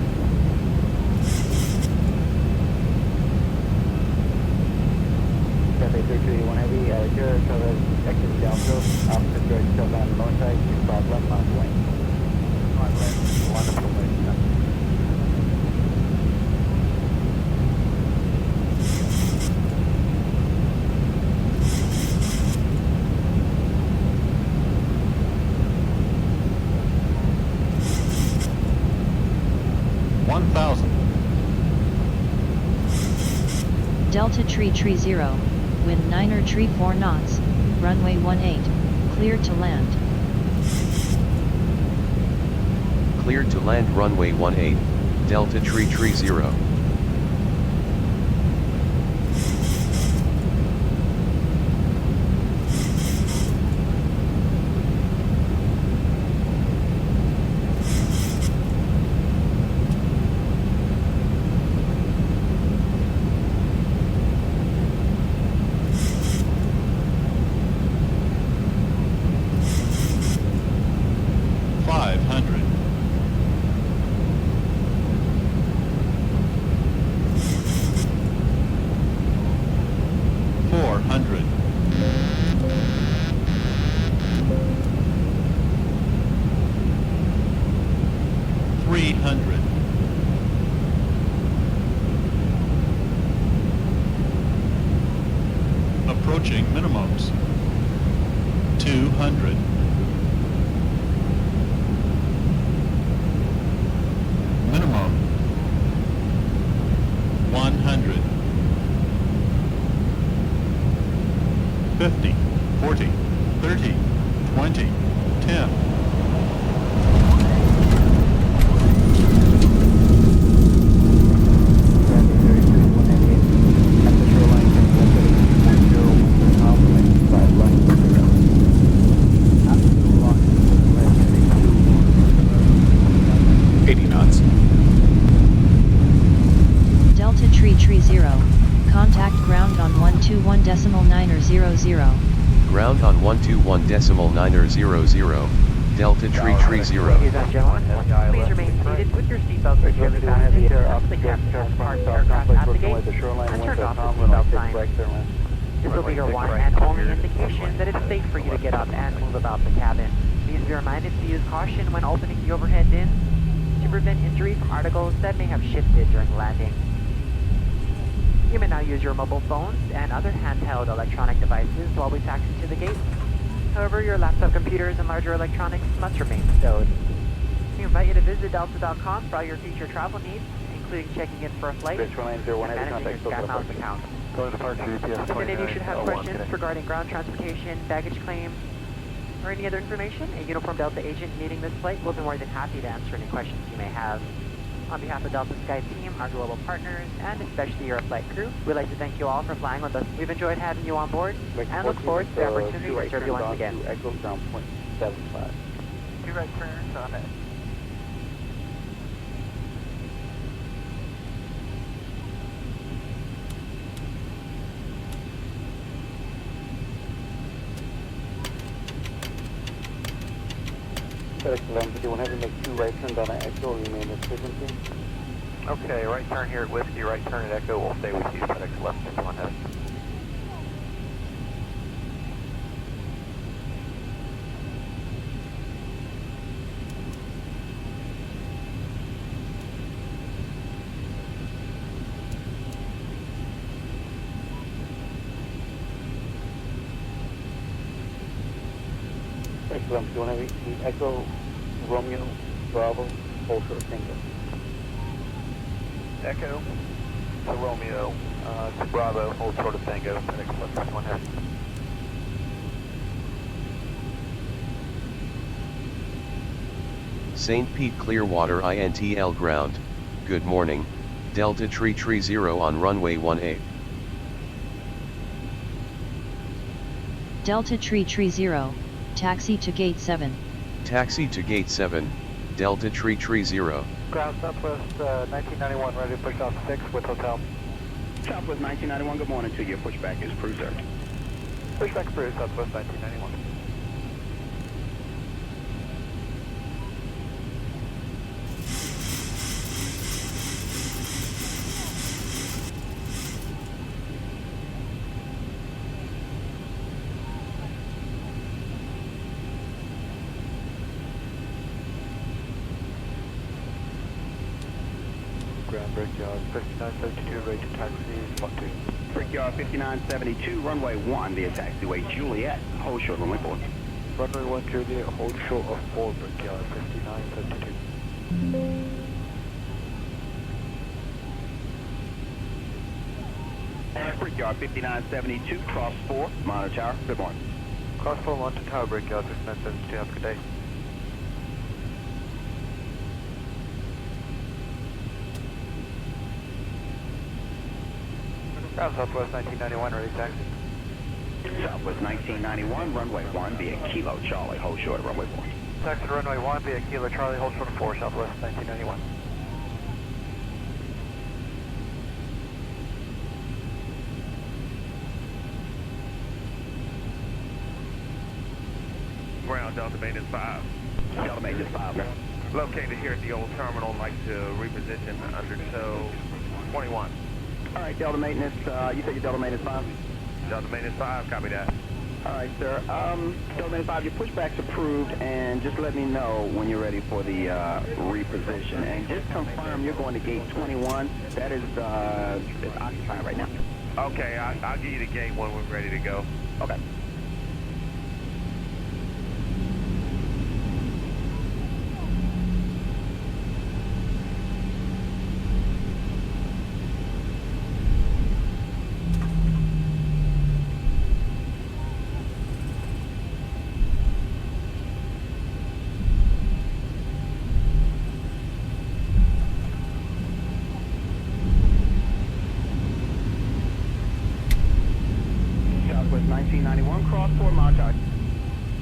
S16: Cafe 321 heavy, here, cover exit downfield, opposite direct southbound north side, 25 left, on point.
S3: 5 left, wonderful way.
S9: Delta Tree 0, wind 9er tree 4 knots, runway 18, cleared to land.
S8: Cleared to land runway 18, Delta Tree 0.
S14: approaching minimums. 200. Minimum. 100. 50, 40, 30, 20, 10.
S9: Tree 0. Contact ground on 121.900.
S8: Ground on 121.900. Delta Tree 0.
S6: Ladies and gentlemen, please remain seated with your seatbelts securely fastened to the captain parked aircraft at the gate and turned off the seatbelt sign. This will be your one and only indication that it's safe for you to get up and move about the cabin. Please be reminded to use caution when opening the overhead bins to prevent injury from articles that may have shifted during landing. You may now use your mobile phones and other handheld electronic devices while we taxi to the gate. However, your laptop computers and larger electronics must remain stowed. We invite you to visit delta.com for all your future travel needs, including checking in for a flight and managing your SkyMiles account. If any of you should have questions regarding ground transportation, baggage claims, or any other information, a uniformed Delta agent meeting this flight will be more than happy to answer any questions you may have. On behalf of Delta Sky Team, our global partners, and especially your flight crew, we'd like to thank you all for flying with us. We've enjoyed having you on board and look forward to the opportunity to serve you once again.
S16: Echo ground point 75.
S6: 2 right turns on it.
S16: Excellent. Do you want to have to make 2 right turns on an Echo, remain at frequency?
S3: Okay, right turn here at Whiskey, right turn at Echo. We'll stay with you. FedEx left, 1 head.
S16: Excellent. Do you want to have the Echo, Romeo, Bravo, hold short single?
S3: Echo to Romeo to Bravo, hold short of Tango, FedEx left, 1 head.
S8: St. Pete Clearwater INTL ground, good morning, Delta Tree 0 on runway 18.
S9: Delta Tree 0. Taxi to gate 7.
S8: Taxi to gate 7, Delta Tree 0.
S7: Ground Southwest 1991, ready to push off 6 with hotel.
S16: Southwest 1991, good morning to you. Pushback is approved, sir.
S3: Pushback approved, Southwest 1991. Ground Brickyard 5972, ready to taxi, 12.
S16: Brickyard 5972, runway 1 via taxiway Juliet. Hold short, runway 4.
S3: Runway 1 Juliet, hold short of 4, Brickyard 5972.
S16: Brickyard 5972, cross 4, monitor tower, good morning.
S3: Cross 4 monitor tower, Brickyard 5972, have a good day. Ground Southwest 1991, ready taxi.
S16: Southwest 1991, runway 1 via Kilo Charlie, hold short, runway 4.
S3: Taxi to runway 1 via Kilo Charlie, hold short of 4, Southwest 1991.
S18: Ground Delta Maintenance 5.
S16: Delta Maintenance 5.
S18: Located here at the old terminal, like to reposition under tow 21.
S16: All right, Delta Maintenance, you said you're Delta Maintenance 5?
S18: Delta Maintenance 5, copy that.
S16: All right, sir. Delta Maintenance 5, your pushback's approved, and just let me know when you're ready for the reposition. And just confirm you're going to gate 21. That is it's occupied right now.
S18: Okay, I'll give you the gate when we're ready to go.
S16: Okay. Southwest 1991, cross 4 mile charge.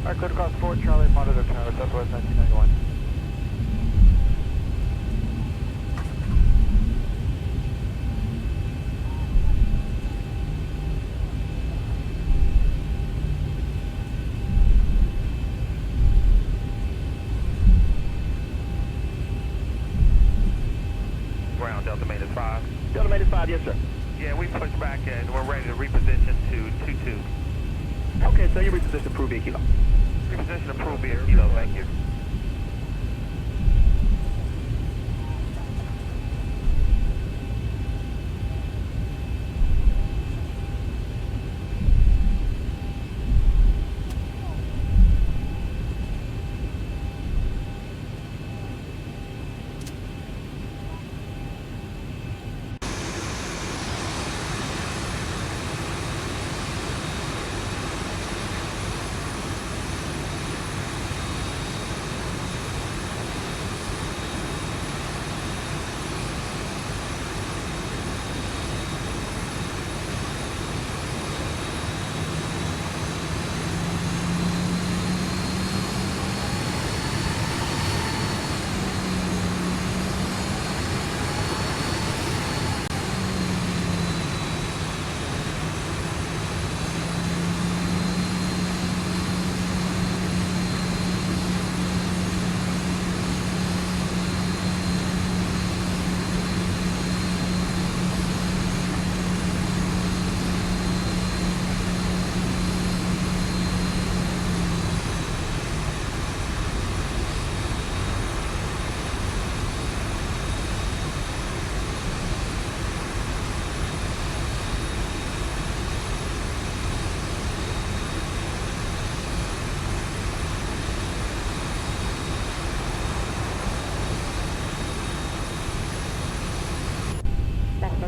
S3: Alright, clear to cross 4, Charlie, monitor tower, Southwest 1991.
S18: Ground, Delta Main 5.
S16: Delta Main 5, yes, sir.
S18: Yeah, we pushed back and we're ready to reposition to 22.
S16: Okay, so you reposition approved via kilo.
S18: Reposition approved via kilo, thank you.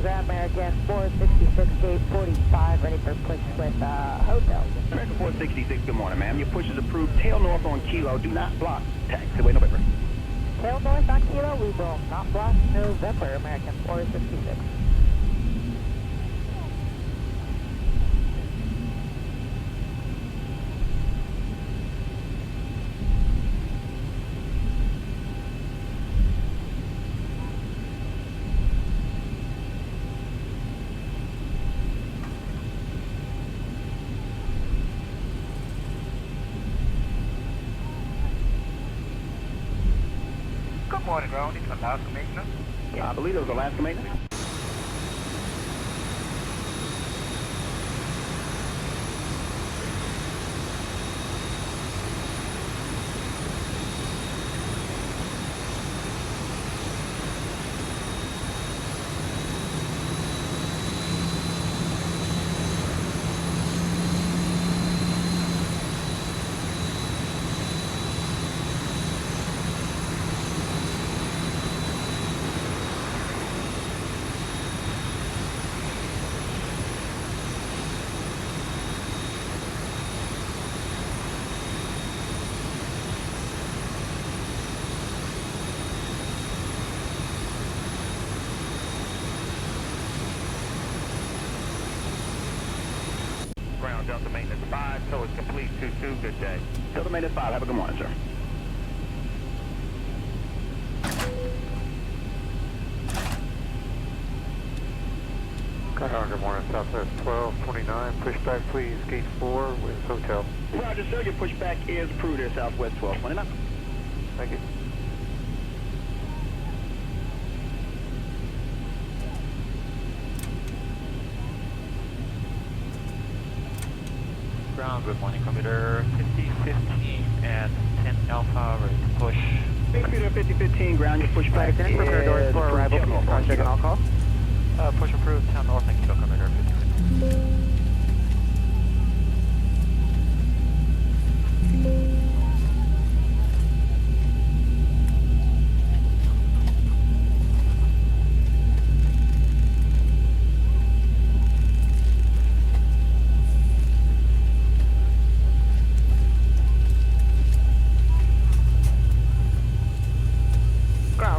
S6: American 466, gate 45, ready for push with hotel.
S16: American 466, good morning, ma'am. Your push is approved. Tail north on kilo. Do not block. Taxiway November.
S6: Tail north on kilo, we will not block November, American 466.
S3: Good morning, ground. It's Alaska maintenance.
S16: I believe it was Alaska maintenance.
S18: Ground, Delta Maintenance 5, so it's complete 2-2, good day.
S16: Delta Maintenance 5, have a good morning, sir.
S3: Good morning, Southwest 1229, pushback please, gate 4 with hotel.
S16: Roger, sir, your pushback is approved at Southwest 1229.
S3: Thank you.
S19: Ground, good morning, computer 5015 and 10 Alpha, ready to push.
S16: Computer 5015, ground, your pushback is
S6: prepare doors for arrival, please cross-check and I'll call.
S19: Push approved, 10 North and Kilo, computer 5015.
S6: Ground,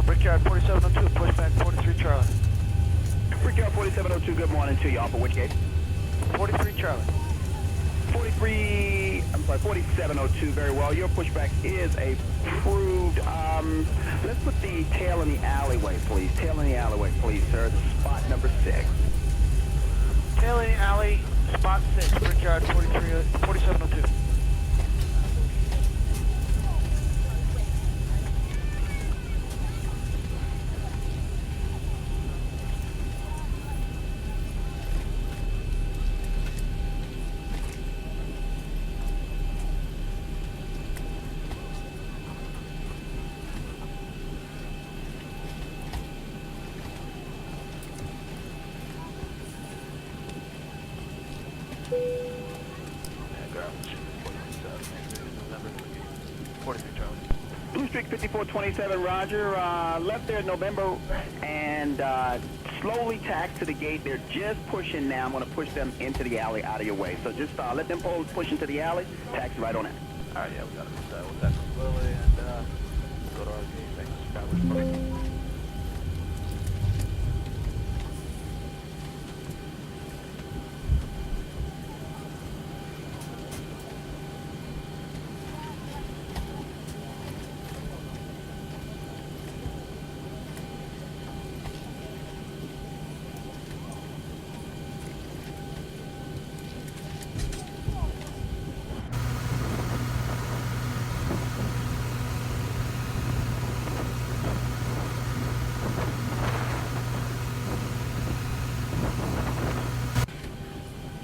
S6: Brickyard 4702, pushback 43 Charlie.
S16: Brickyard 4702, good morning to you. Alpha, which gate?
S6: 43 Charlie.
S16: 4702, very well. Your pushback is approved. Let's put the tail in the alleyway, please. Tail in the alleyway, please, sir. Spot number 6.
S6: Tail in the alley, spot 6, Brickyard 4702.
S16: Blue Streak 5427, roger. Left there in November and slowly tack to the gate. They're just pushing now. I'm going to push them into the alley out of your way. So just let them push into the alley. Taxi right on it.
S3: All right, yeah, we got it. We'll tackle slowly and go to our gate. Thanks. Skywards, buddy.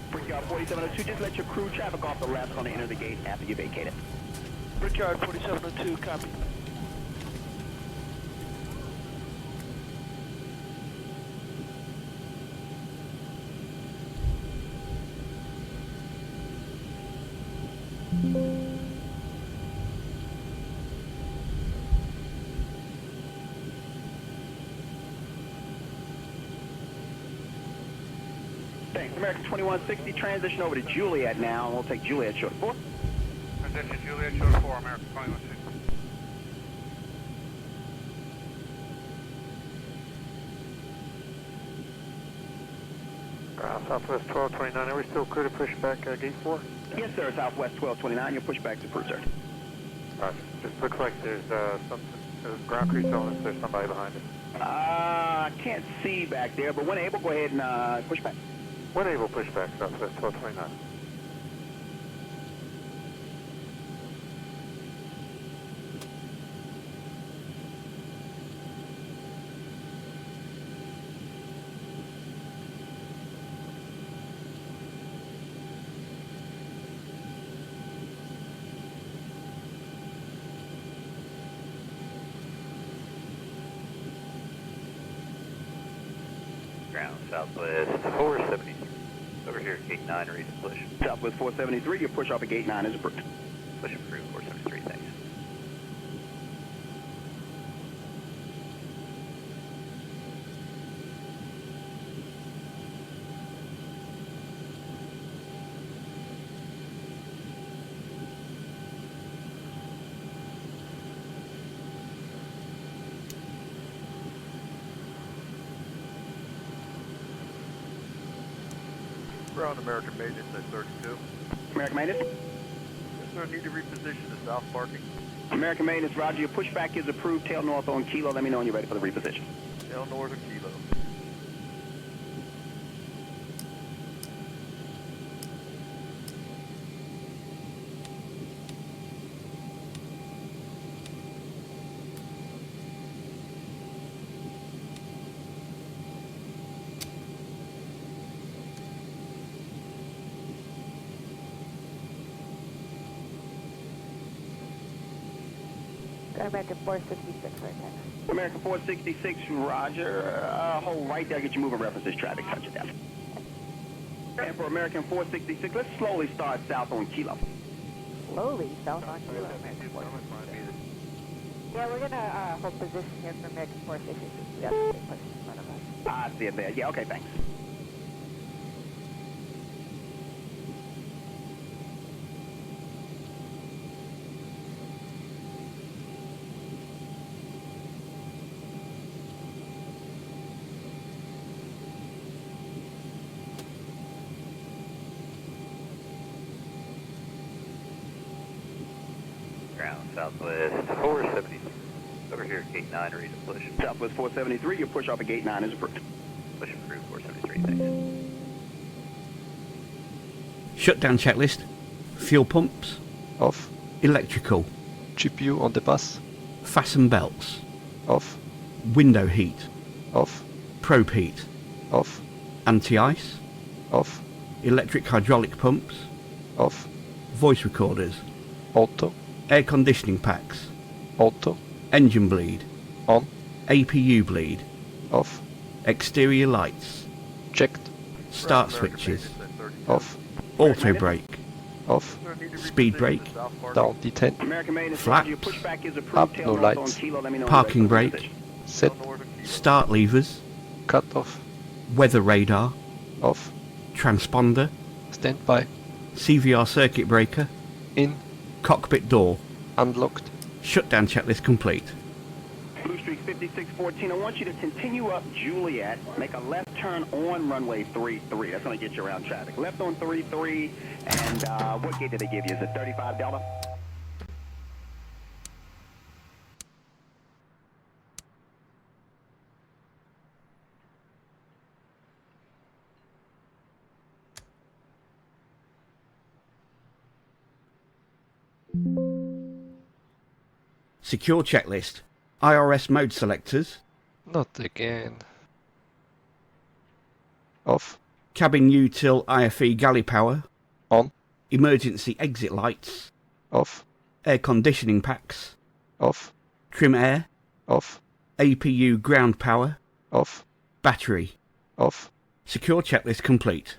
S16: Brickyard 4702, just let your crew traffic off the left on the enter the gate after you vacate it.
S6: Brickyard 4702, copy.
S16: Thanks. American 2160, transition over to Juliet now. We'll take Juliet short 4.
S10: Transition Juliet, short 4, American 2160.
S3: Southwest 1229, are we still clear to push back gate 4?
S16: Yes, sir. Southwest 1229. Your pushback's approved, sir.
S3: Roger. Just looks like there's something, there's ground crew telling us there's somebody behind us.
S16: I can't see back there, but when able, go ahead and push back.
S3: When able, push back, Southwest 1229.
S4: Ground Southwest 473. Over here, gate 9, ready to push.
S16: Southwest 473, your push off at gate 9 is approved.
S4: Push approved, 473, thanks.
S3: We're on American maintenance at 32.
S16: American maintenance?
S3: Yes, sir, need to reposition the south parking.
S16: American maintenance, roger. Your pushback is approved. Tail north on Kilo. Let me know when you're ready for the reposition.
S3: Tail north of Kilo.
S12: American 466 right now.
S16: American 466, roger. Hold right there. Get you moving references. Traffic, touch it down. And for American 466, let's slowly start south on Kilo.
S6: Slowly, south on Kilo. Yeah, we're gonna hold position here for American 466. We got the big push in front of us.
S16: I see it there. Yeah, okay, thanks.
S4: Ground southwest 470. Over here, gate 9, ready to push.
S16: Southwest 473, your push off at gate 9 is approved.
S4: Push approved 473, thanks.
S1: Shutdown checklist. Fuel pumps.
S2: Off.
S1: Electrical.
S2: GPU on the bus.
S1: Fasten belts.
S2: Off.
S1: Window heat.
S2: Off.
S1: Probe heat.
S2: Off.
S1: Anti-ice.
S2: Off.
S1: Electric hydraulic pumps.
S2: Off.
S1: Voice recorders.
S2: Auto.
S1: Air conditioning packs.
S2: Auto.
S1: Engine bleed.
S2: On.
S1: APU bleed.
S2: Off.
S1: Exterior lights.
S2: Checked.
S1: Start switches.
S2: Off.
S1: Auto brake.
S2: Off.
S1: Speed brake.
S2: Down D10.
S1: Flaps.
S2: Up, no lights.
S1: Parking brake.
S2: Set.
S1: Start levers.
S2: Cut off.
S1: Weather radar.
S2: Off.
S1: Transponder.
S2: Stand by.
S1: CVR circuit breaker.
S2: In.
S1: Cockpit door.
S2: Unlocked.
S1: Shutdown checklist complete.
S16: Blue Streak 5614, I want you to continue up Juliet, make a left turn on runway 33. That's going to get you around traffic. Left on 33, and what gate did they give you? Is it 35 Delta?
S1: Secure checklist. IRS mode selectors.
S2: Not again. Off.
S1: Cabin util IFE galley power.
S2: On.
S1: Emergency exit lights.
S2: Off.
S1: Air conditioning packs.
S2: Off.
S1: Trim air.
S2: Off.
S1: APU ground power.
S2: Off.
S1: Battery.
S2: Off.
S1: Secure checklist complete.